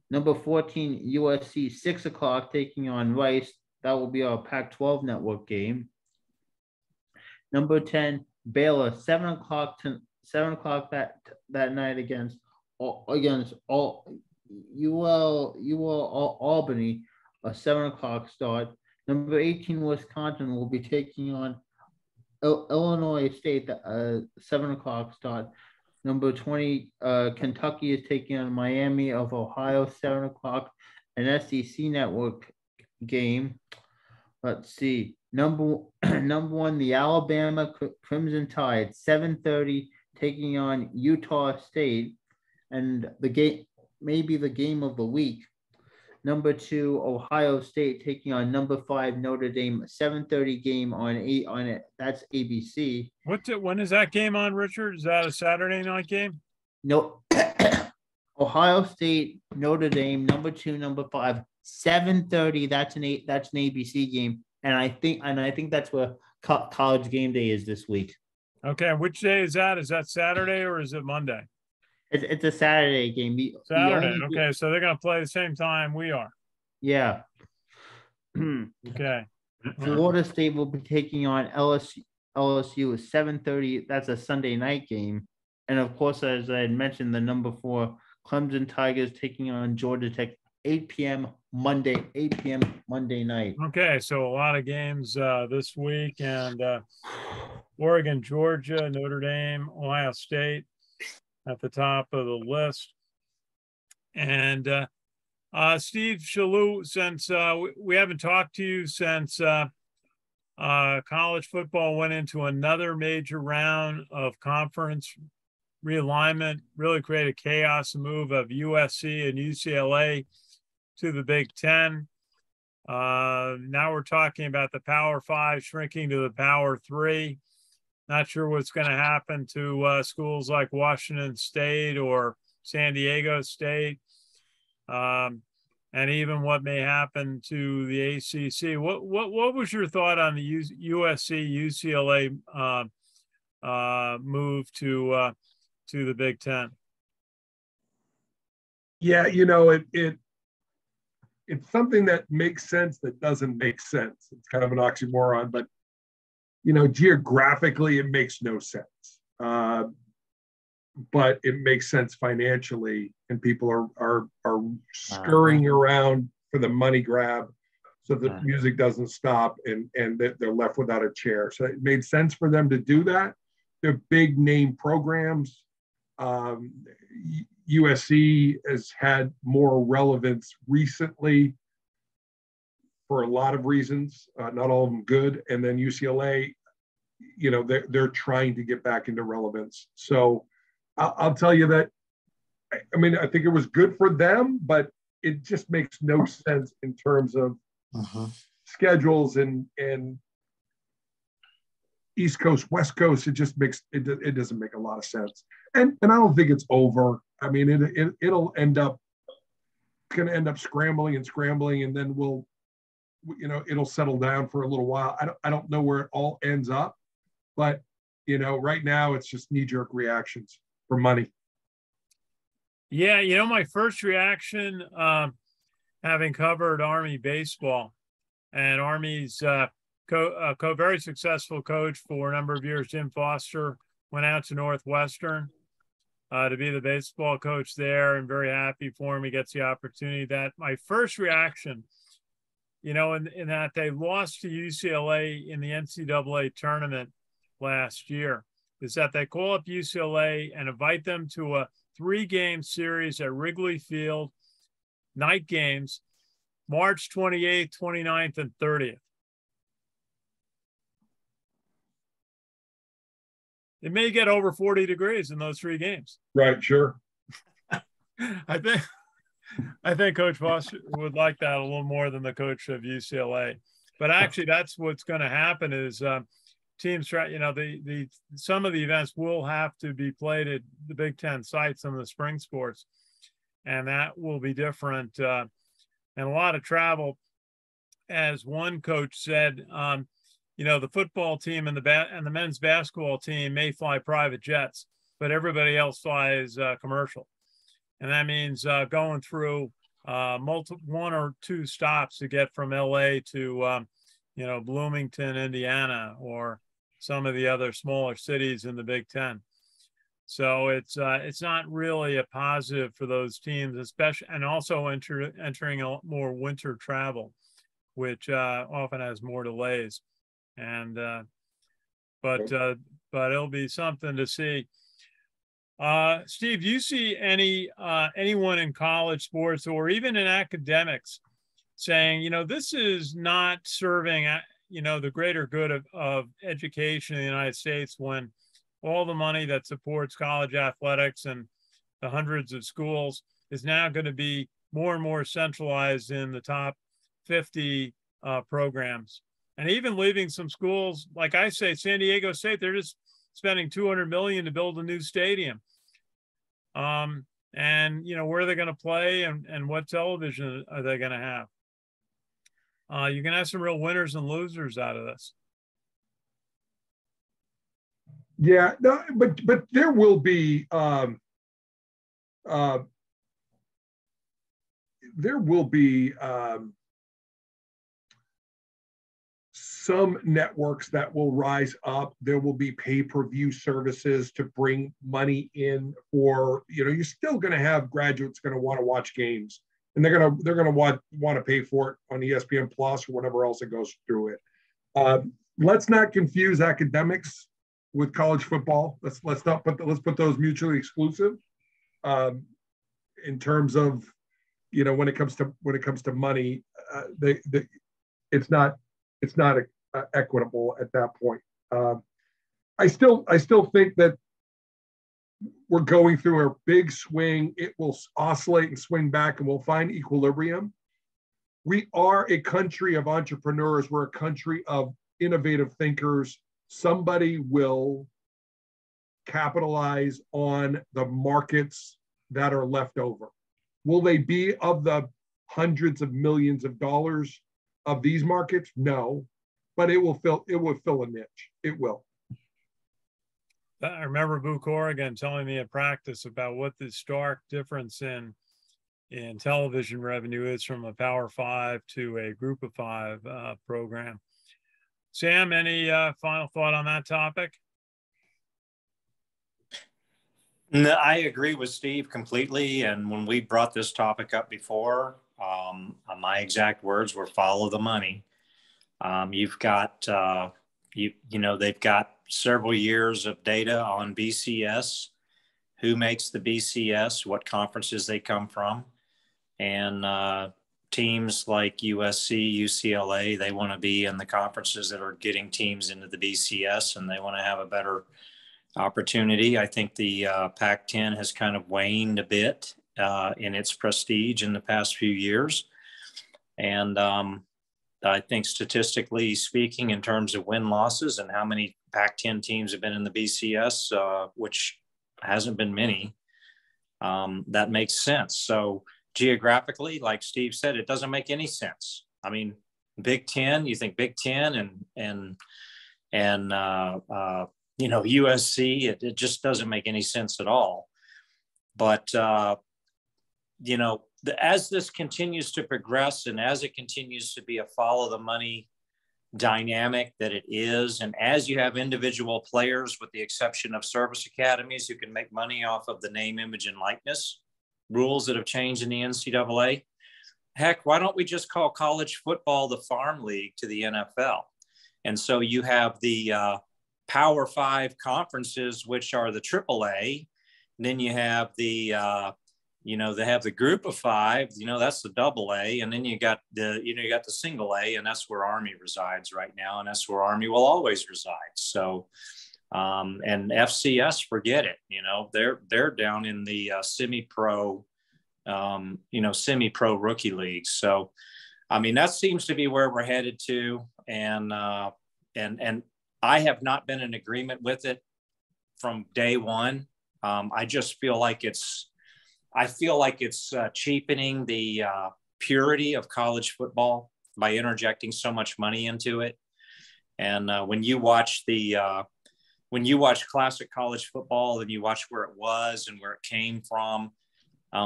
Number 14, USC, 6 o'clock, taking on Rice. That will be our Pac-12 network game. Number 10, Baylor, 7 o'clock that night against Albany, a 7 o'clock start. Number 18, Wisconsin will be taking on Illinois State, 7 o'clock start. Number 20, Kentucky is taking on Miami of Ohio, 7 o'clock, an SEC network game. Let's see. Number 1, the Alabama Crimson Tide, 7:30, taking on Utah State, and the game, maybe the game of the week. Number 2, Ohio State taking on number 5 Notre Dame, 7:30 game on it. That's ABC. When is that game on, Richard? Is that a Saturday night game? No. Ohio State, Notre Dame, number 2, number 5, 7:30. That's an ABC game, and I think that's where College Game Day is this week. Okay, which day is that? Is that Saturday or is it Monday? It's a Saturday game. The Saturday. only Okay, so they're going to play the same time we are. yeah. Okay. Florida State will be taking on LSU. LSU is 7:30. That's a Sunday night game, and of course, as I had mentioned, the number 4 Clemson Tigers taking on Georgia Tech 8 p.m. Monday. 8 p.m. Monday night. Okay, so a lot of games this week, and Oregon, Georgia, Notre Dame, Ohio State at the top of the list. And Steve Chaloult', since we haven't talked to you since college football went into another major round of conference realignment, really created chaos, a move of USC and UCLA to the Big Ten. Now we're talking about the Power 5 shrinking to the Power 3. Not sure what's going to happen to schools like Washington State or San Diego State, and even what may happen to the ACC. What was your thought on the USC UCLA move to the Big Ten? Yeah, it's something that makes sense that doesn't make sense. It's kind of an oxymoron, but geographically it makes no sense. But it makes sense financially, and people are scurrying around for the money grab, so the music doesn't stop, and they're left without a chair. So it made sense for them to do that. They're big name programs. USC has had more relevance recently for a lot of reasons, not all of them good. And then UCLA, they're trying to get back into relevance. So I'll tell you that, I mean, I think it was good for them, but it just makes no sense in terms of schedules and East Coast, West Coast. It just makes it doesn't make a lot of sense. And I don't think it's over. I mean, it'll end up scrambling, and then it'll settle down for a little while. I don't know where it all ends up, but right now it's just knee-jerk reactions for money. Yeah, my first reaction, having covered Army baseball, and Army's very successful coach for a number of years, Jim Foster, went out to Northwestern to be the baseball coach there, and very happy for him. He gets the opportunity. That my first reaction, in that they lost to UCLA in the NCAA tournament last year, is that they call up UCLA and invite them to a 3-game series at Wrigley Field, night games, March 28th, 29th, and 30th. It may get over 40 degrees in those 3 games. Right, sure. I think Coach Foster would like that a little more than the coach of UCLA. But actually, that's what's going to happen is teams try, some of the events will have to be played at the Big Ten sites, some of the spring sports, and that will be different, and a lot of travel. As one coach said, the football team and the men's basketball team may fly private jets, but everybody else flies commercial, and that means going through 1 or 2 stops to get from LA to Bloomington, Indiana, or some of the other smaller cities in the Big Ten. So it's not really a positive for those teams, especially, and also entering a more winter travel, which often has more delays. And but it'll be something to see. Steve, do you see anyone in college sports or even in academics saying, this is not serving the greater good of education in the United States, when all the money that supports college athletics and the hundreds of schools is now going to be more and more centralized in the top 50 programs, and even leaving some schools, like I say, San Diego State, they're just spending $200 million to build a new stadium. And where are they going to play, and what television are they going to have? You can have some real winners and losers out of this. Yeah, no, but there will be there will be some networks that will rise up. There will be pay-per-view services to bring money in for, you're still going to have graduates going to want to watch games, and they're going to want to pay for it on ESPN Plus or whatever else that goes through it. Let's not confuse academics with college football. Let's put those mutually exclusive. In terms of, when it comes to money, it's not equitable at that point. I still think that we're going through a big swing. It will oscillate and swing back, and we'll find equilibrium. We are a country of entrepreneurs. We're a country of innovative thinkers. Somebody will capitalize on the markets that are left over. Will they be of the hundreds of millions of dollars of these markets? No, but it will fill a niche. It will. I remember Boo Corrigan telling me at practice about what the stark difference in television revenue is from a Power 5 to a Group of 5 program. Sam, any final thought on that topic? No, I agree with Steve completely. And when we brought this topic up before, my exact words were follow the money. You've got, they've got several years of data on BCS, who makes the BCS, what conferences they come from. And teams like USC, UCLA, they want to be in the conferences that are getting teams into the BCS, and they want to have a better opportunity. I think the Pac-10 has kind of waned a bit in its prestige in the past few years. And I think statistically speaking, in terms of win-losses and how many Pac-10 teams have been in the BCS, which hasn't been many, that makes sense. So geographically, like Steve said, it doesn't make any sense. I mean, Big Ten, you think Big Ten and USC, it just doesn't make any sense at all. But, as this continues to progress and as it continues to be a follow the money dynamic that it is, and as you have individual players, with the exception of service academies, who can make money off of the name, image, and likeness rules that have changed in the NCAA, heck, why don't we just call college football the farm league to the NFL? And so you have the Power 5 conferences, which are the AAA. And then you have the, they have the Group of 5, that's the AA. And then you got the single A, and that's where Army resides right now. And that's where Army will always reside. So, and FCS, forget it. They're down in the semi-pro rookie leagues. So, I mean, that seems to be where we're headed to. And I have not been in agreement with it from day one. I just feel like it's cheapening the purity of college football by interjecting so much money into it. And when you watch classic college football and you watch where it was and where it came from,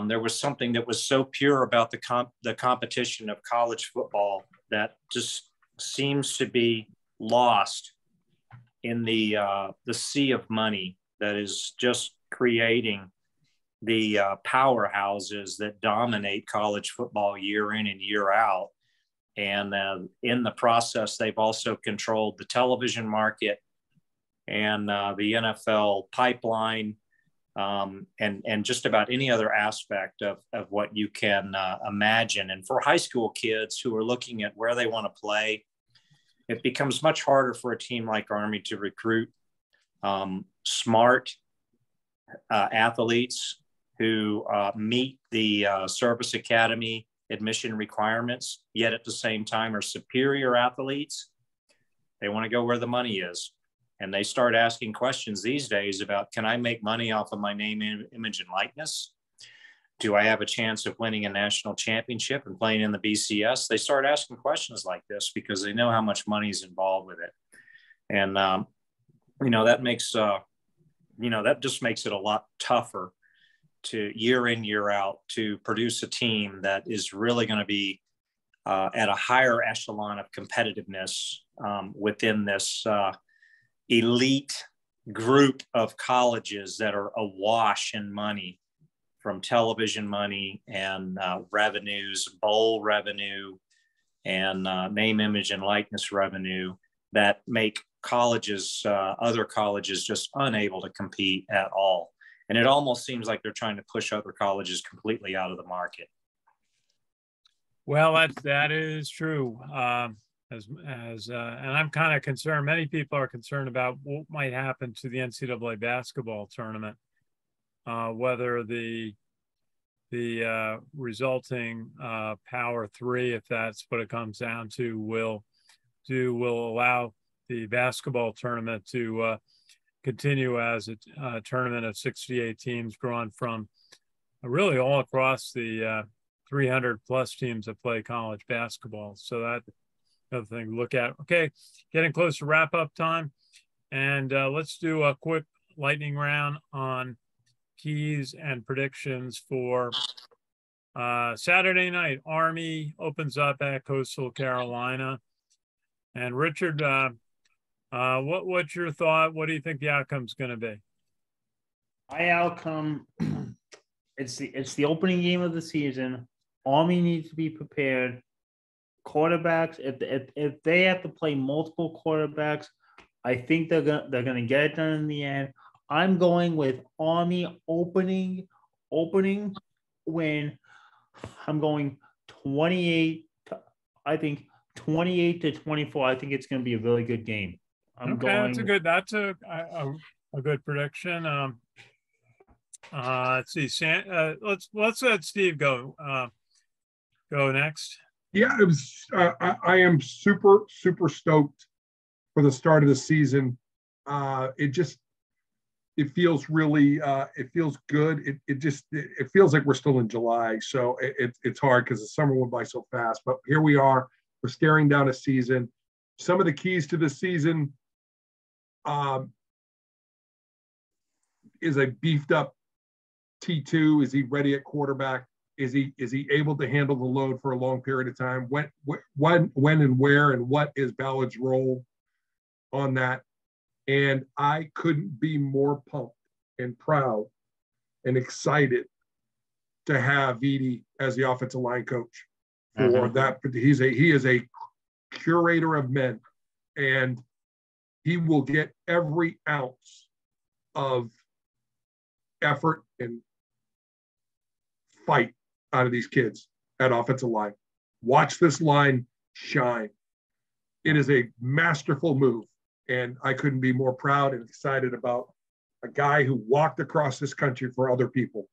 there was something that was so pure about the competition of college football that just seems to be lost in the sea of money that is just creating the powerhouses that dominate college football year in and year out. And in the process, they've also controlled the television market and the NFL pipeline, and just about any other aspect of what you can imagine. And for high school kids who are looking at where they want to play, it becomes much harder for a team like Army to recruit smart athletes who meet the service academy admission requirements, yet at the same time are superior athletes. They want to go where the money is. And they start asking questions these days about, can I make money off of my name, image, and likeness? Do I have a chance of winning a national championship and playing in the BCS? They start asking questions like this because they know how much money is involved with it. And that makes, that just makes it a lot tougher to year in, year out to produce a team that is really going to be at a higher echelon of competitiveness within this elite group of colleges that are awash in money from television money and revenues, bowl revenue, and name, image, and likeness revenue that make colleges, other colleges, just unable to compete at all. And it almost seems like they're trying to push other colleges completely out of the market. Well, that is true. And I'm kind of concerned. Many people are concerned about what might happen to the NCAA basketball tournament, whether the resulting Power Three, if that's what it comes down to, will allow the basketball tournament to continue as a tournament of 68 teams drawn from really all across the 300 plus teams that play college basketball. So that's another thing to look at. Okay, getting close to wrap up time. And let's do a quick lightning round on keys and predictions for Saturday night. Army opens up at Coastal Carolina. And Richard, what's your thought? What do you think the outcome's going to be? My outcome, it's the opening game of the season. Army needs to be prepared. Quarterbacks, if they have to play multiple quarterbacks, I think they're gonna get it done in the end. I'm going with Army opening win. I'm going 28 to 24. I think it's going to be a really good game. That's a good prediction. Let's see. Let's let Steve go next. Yeah, it was. I am super stoked for the start of the season. It feels really. It feels good. It feels like we're still in July, so it's hard because the summer went by so fast. But here we are. We're staring down a season. Some of the keys to the season is a beefed up T2. Is he ready at quarterback? Is he able to handle the load for a long period of time? When and where and what is Ballard's role on that? And I couldn't be more pumped and proud and excited to have Viti as the offensive line coach for that. He is a curator of men, and he will get every ounce of effort and fight out of these kids at offensive line. Watch this line shine. It is a masterful move, and I couldn't be more proud and excited about a guy who walked across this country for other people,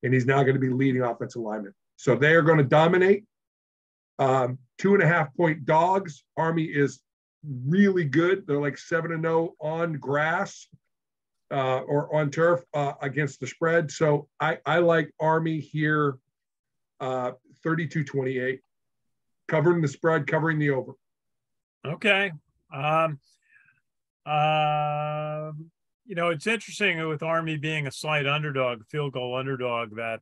and he's now going to be leading offensive linemen. So they are going to dominate. 2.5-point dogs. Army is really good. They're like 7-0 on grass or on turf against the spread. So I like Army here 32-28, covering the spread, covering the over. Okay. It's interesting with Army being a slight underdog, field goal underdog, that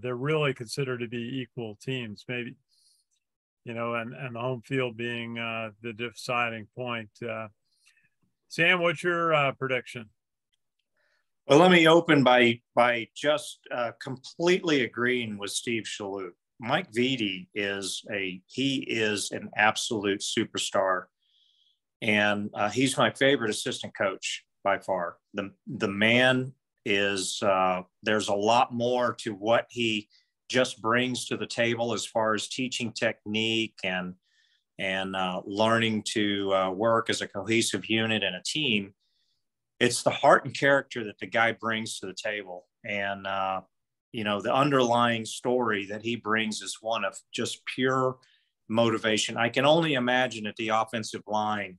they're really considered to be equal teams, maybe, and the home field being the deciding point. Sam, what's your prediction? Well, let me open by just completely agreeing with Steve Chaloult'. Mike Viti is an absolute superstar, and he's my favorite assistant coach by far. The man is there's a lot more to what he just brings to the table as far as teaching technique and learning to work as a cohesive unit and a team. It's the heart and character that the guy brings to the table. And, the underlying story that he brings is one of just pure motivation. I can only imagine at the offensive line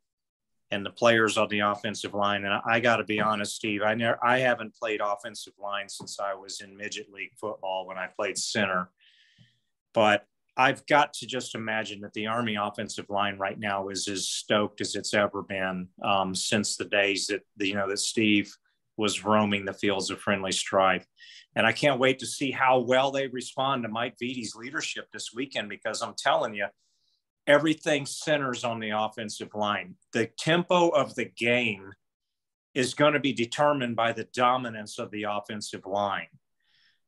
and the players on the offensive line. And I got to be honest, Steve, I haven't played offensive line since I was in midget league football when I played center. But I've got to just imagine that the Army offensive line right now is as stoked as it's ever been since the days that, that Steve was roaming the fields of friendly strife. And I can't wait to see how well they respond to Mike Vidi's leadership this weekend, because I'm telling you, everything centers on the offensive line. The tempo of the game is going to be determined by the dominance of the offensive line.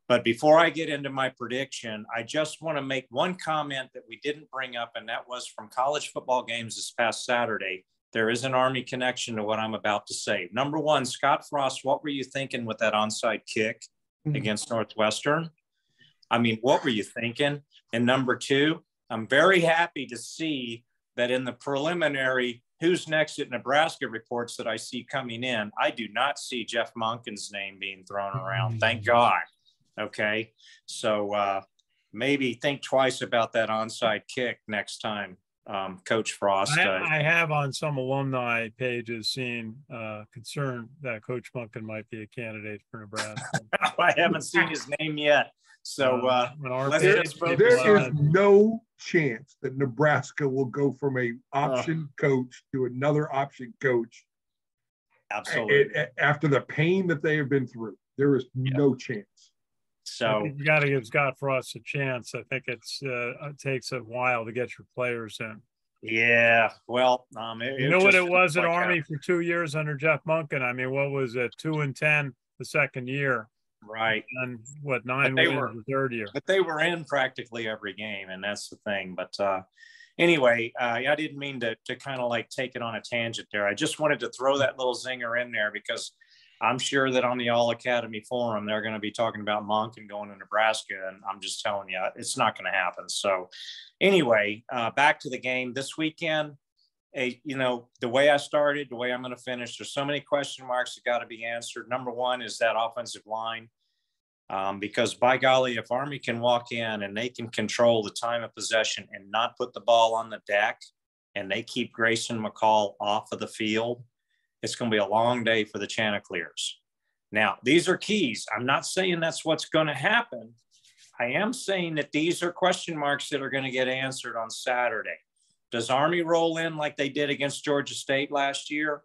But before I get into my prediction, I just want to make one comment that we didn't bring up, and that was from college football games this past Saturday. There is an Army connection to what I'm about to say. Number one, Scott Frost, what were you thinking with that onside kick against Northwestern? I mean, what were you thinking? And number two, I'm very happy to see that in the preliminary who's next at Nebraska reports that I see coming in, I do not see Jeff Monken's name being thrown around. Thank God. Okay. So maybe think twice about that onside kick next time, Coach Frost. I have on some alumni pages seen concern that Coach Monken might be a candidate for Nebraska. I haven't seen his name yet. So there is no chance that Nebraska will go from a option coach to another option coach. Absolutely. After the pain that they have been through, there is no chance. So you got to give Scott Frost a chance. I think it takes a while to get your players in. Yeah, well, you know what it was at Army for 2 years under Jeff Monken. I mean, what was it, 2-10 the second year, right? And what, 9 wins the third year? But they were in practically every game, and that's the thing. But anyway, I didn't mean to kind of like take it on a tangent there. I just wanted to throw that little zinger in there because I'm sure that on the All Academy Forum, they're going to be talking about Monken going to Nebraska. And I'm just telling you, it's not going to happen. So anyway, back to the game this weekend. The way I started, the way I'm going to finish, there's so many question marks that got to be answered. Number one is that offensive line. Because by golly, if Army can walk in and they can control the time of possession and not put the ball on the deck, and they keep Grayson McCall off of the field, it's going to be a long day for the Chanticleers. Now, these are keys. I'm not saying that's what's going to happen. I am saying that these are question marks that are going to get answered on Saturday. Does Army roll in like they did against Georgia State last year?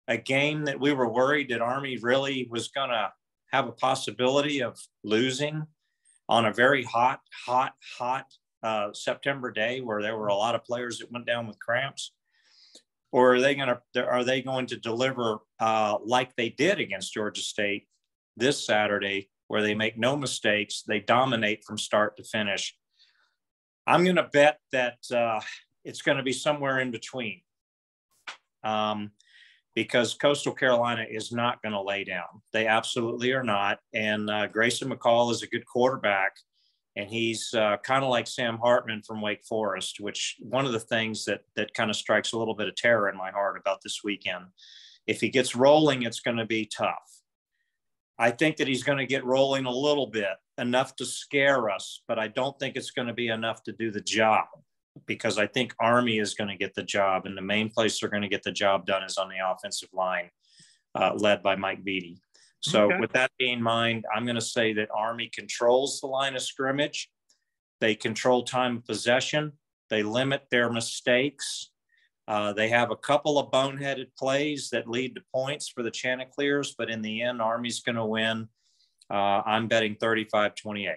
A game that we were worried that Army really was going to have a possibility of losing on a very hot September day where there were a lot of players that went down with cramps? Or are they going to deliver like they did against Georgia State this Saturday, where they make no mistakes, they dominate from start to finish? I'm going to bet that it's going to be somewhere in between, because Coastal Carolina is not going to lay down. They absolutely are not. And Grayson McCall is a good quarterback. And he's kind of like Sam Hartman from Wake Forest, which one of the things that kind of strikes a little bit of terror in my heart about this weekend. If he gets rolling, it's going to be tough. I think that he's going to get rolling a little bit, enough to scare us, but I don't think it's going to be enough to do the job, because I think Army is going to get the job, and the main place they're going to get the job done is on the offensive line, led by Mike Vidi. So with that being in mind, I'm going to say that Army controls the line of scrimmage. They control time of possession. They limit their mistakes. They have a couple of boneheaded plays that lead to points for the Chanticleers, but in the end, Army's going to win. I'm betting 35-28.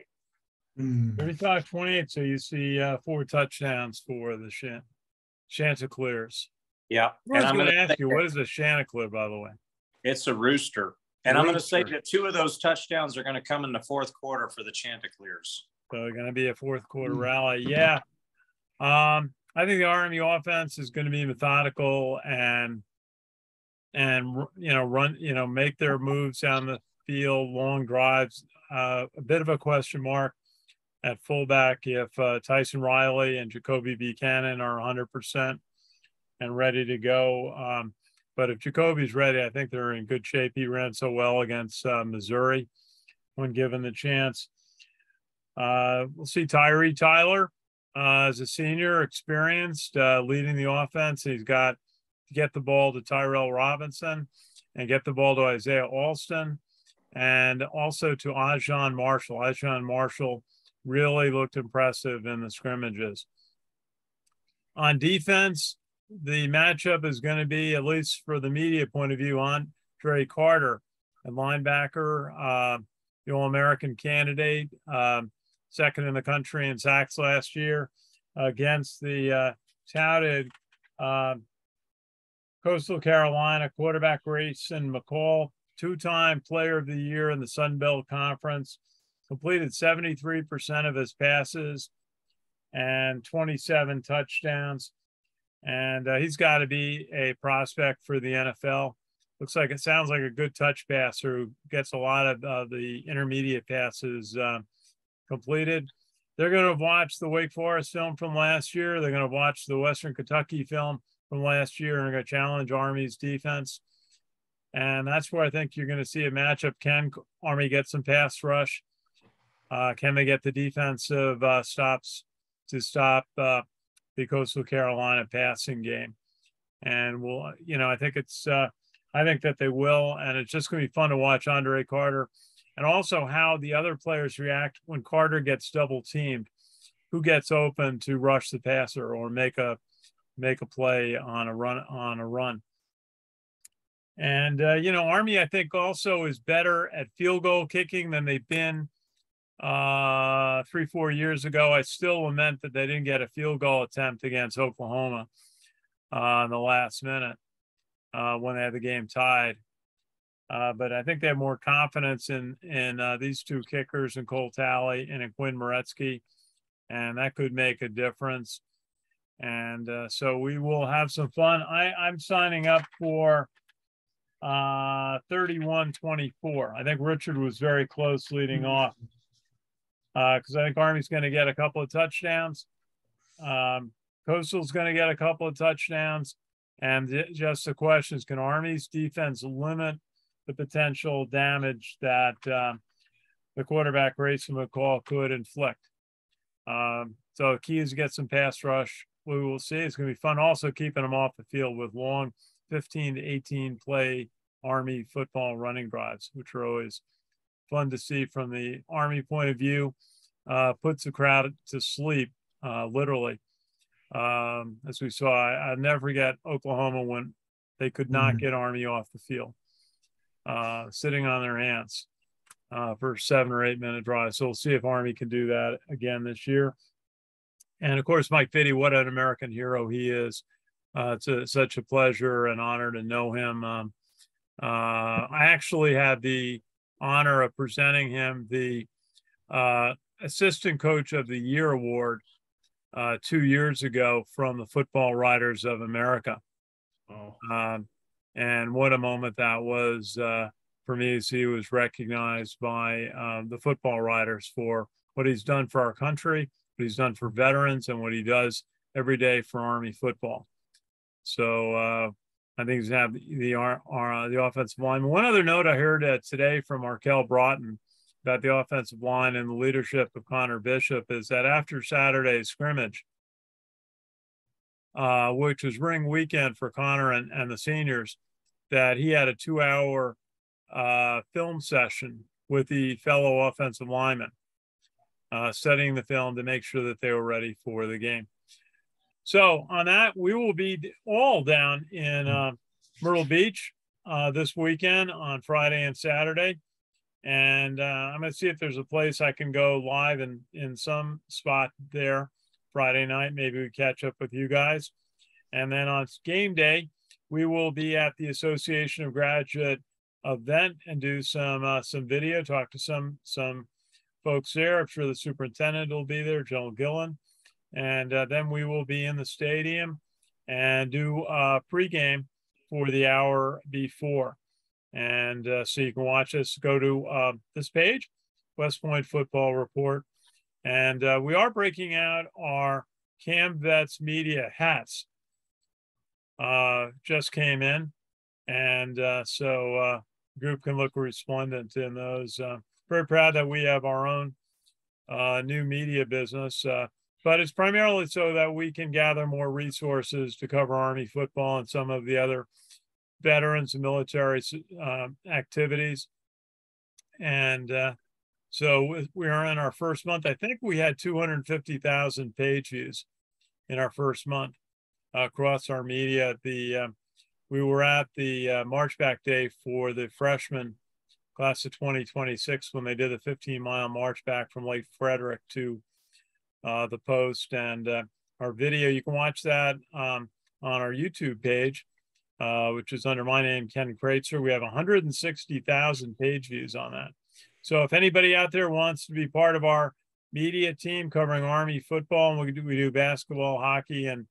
35-28. So you see 4 touchdowns for the Chanticleers. Yeah. And I'm going to ask you, what is a Chanticleer, by the way? It's a rooster. And I'm going to say that 2 of those touchdowns are going to come in the fourth quarter for the Chanticleers. So it's going to be a fourth quarter rally. Yeah. I think the Army offense is going to be methodical and make their moves down the field, long drives. A bit of a question mark at fullback if Tyson Riley and Jacoby Buchanan are 100% and ready to go. But if Jacoby's ready, I think they're in good shape. He ran so well against Missouri when given the chance. We'll see Tyree Tyler as a senior, experienced, leading the offense. He's got to get the ball to Tyrell Robinson and get the ball to Isaiah Alston and also to Ajon Marshall. Ajon Marshall really looked impressive in the scrimmages. On defense, the matchup is going to be, at least for the media point of view, Andre Carter, a linebacker, the All-American candidate, second in the country in sacks last year, against the touted Coastal Carolina quarterback Grayson McCall, two-time player of the year in the Sun Belt Conference, completed 73% of his passes and 27 touchdowns. And he's got to be a prospect for the NFL. Sounds like a good touch passer who gets a lot of the intermediate passes completed. They're going to watch the Wake Forest film from last year. They're going to watch the Western Kentucky film from last year, and they're going to challenge Army's defense. And that's where I think you're going to see a matchup. Can Army get some pass rush? Can they get the defensive stops to stop the Coastal Carolina passing game? And I think that they will, and it's just going to be fun to watch Andre Carter, and also how the other players react when Carter gets double teamed. Who gets open to rush the passer or make a play on a run? And Army, I think, also is better at field goal kicking than they've been 3-4 years ago. I still lament that they didn't get a field goal attempt against Oklahoma in the last minute when they had the game tied. But I think they have more confidence in these two kickers, in Cole Talley and in Quinn Moretsky, and that could make a difference. And so we will have some fun. I'm signing up for 31-24. I think Richard was very close leading off because I think Army's going to get a couple of touchdowns. Coastal's going to get a couple of touchdowns. And just the question is, can Army's defense limit the potential damage that the quarterback Grayson McCall could inflict? So the key is to get some pass rush. We will see. It's going to be fun also keeping them off the field with long 15 to 18 play Army football running drives, which are always fun to see from the Army point of view. Puts the crowd to sleep, literally. As we saw, I never forget Oklahoma when they could not get Army off the field, sitting on their hands for 7 or 8 minute drives. So we'll see if Army can do that again this year. And of course, Mike Vitti, what an American hero he is. It's such a pleasure and honor to know him. I actually had the honor of presenting him the Assistant Coach of the Year award 2 years ago from the Football Writers of America. And what a moment that was for me, as he was recognized by the football writers for what he's done for our country, what he's done for veterans, and what he does every day for Army football. So I think he's going to have the offensive line. One other note I heard today from Markel Broughton about the offensive line and the leadership of Connor Bishop is that after Saturday's scrimmage, which was ring weekend for Connor and the seniors, that he had a 2-hour film session with the fellow offensive linemen, studying the film to make sure that they were ready for the game. So on that, we will be all down in Myrtle Beach this weekend on Friday and Saturday. And I'm going to see if there's a place I can go live in some spot there Friday night. Maybe we catch up with you guys. And then on game day, we will be at the Association of Graduate event and do some video, talk to some folks there. I'm sure the superintendent will be there, Joel Gillen. And then we will be in the stadium and do a pregame for the hour before. And so you can watch us. Go to this page, West Point Football Report. And we are breaking out our CaMMVets media hats. Just came in. And so group can look resplendent in those. Very proud that we have our own new media business. But it's primarily so that we can gather more resources to cover Army football and some of the other veterans and military activities. And So we are in our first month. I think we had 250,000 page views in our first month across our media. We were at the March Back Day for the freshman class of 2026 when they did a 15-mile march back from Lake Frederick to the post. And our video, you can watch that on our YouTube page, which is under my name, Ken Kraetzer. We have 160,000 page views on that. So if anybody out there wants to be part of our media team covering Army football, and we do basketball, hockey, and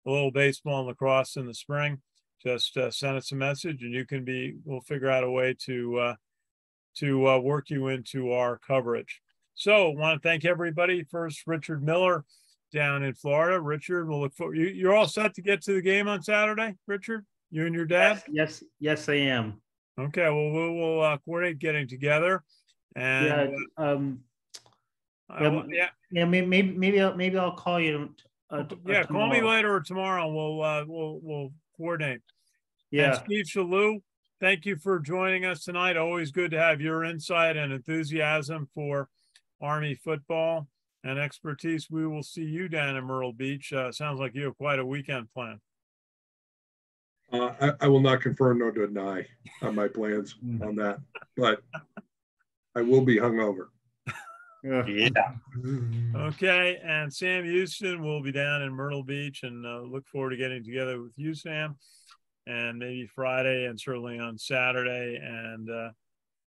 a little baseball and lacrosse in the spring, just send us a message and we'll figure out a way to work you into our coverage. So I want to thank everybody. First, Richard Miller down in Florida. Richard, we'll look forward. You're all set to get to the game on Saturday, Richard? You and your dad? Yes, I am. Okay, well, we'll coordinate getting together. And maybe I'll call you. Call me later or tomorrow. We'll coordinate. Yeah. And Steve Chaloult', thank you for joining us tonight. Always good to have your insight and enthusiasm for Army football and expertise. We will see you down in Myrtle Beach. Sounds like you have quite a weekend plan. I will not confirm nor deny on my plans on that, but I will be hungover. Yeah. Okay, and Sam Houston will be down in Myrtle Beach, and look forward to getting together with you, Sam, and maybe Friday and certainly on Saturday. And I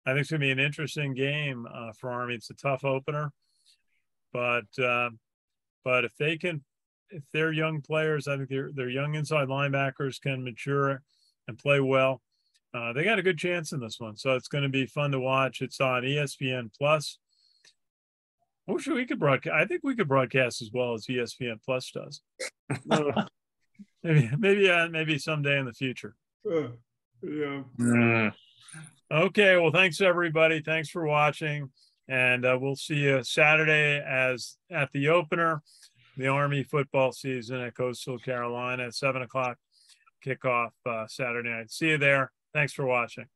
think it's going to be an interesting game for Army. It's a tough opener, but if they're young players, I think their young inside linebackers can mature and play well. They got a good chance in this one, so it's going to be fun to watch. It's on ESPN Plus. I wish we could broadcast. I think we could broadcast as well as ESPN Plus does. maybe someday in the future. Yeah. Okay. Well, thanks everybody. Thanks for watching, and we'll see you Saturday at the opener, the Army football season at Coastal Carolina at 7 o'clock kickoff Saturday night. See you there. Thanks for watching.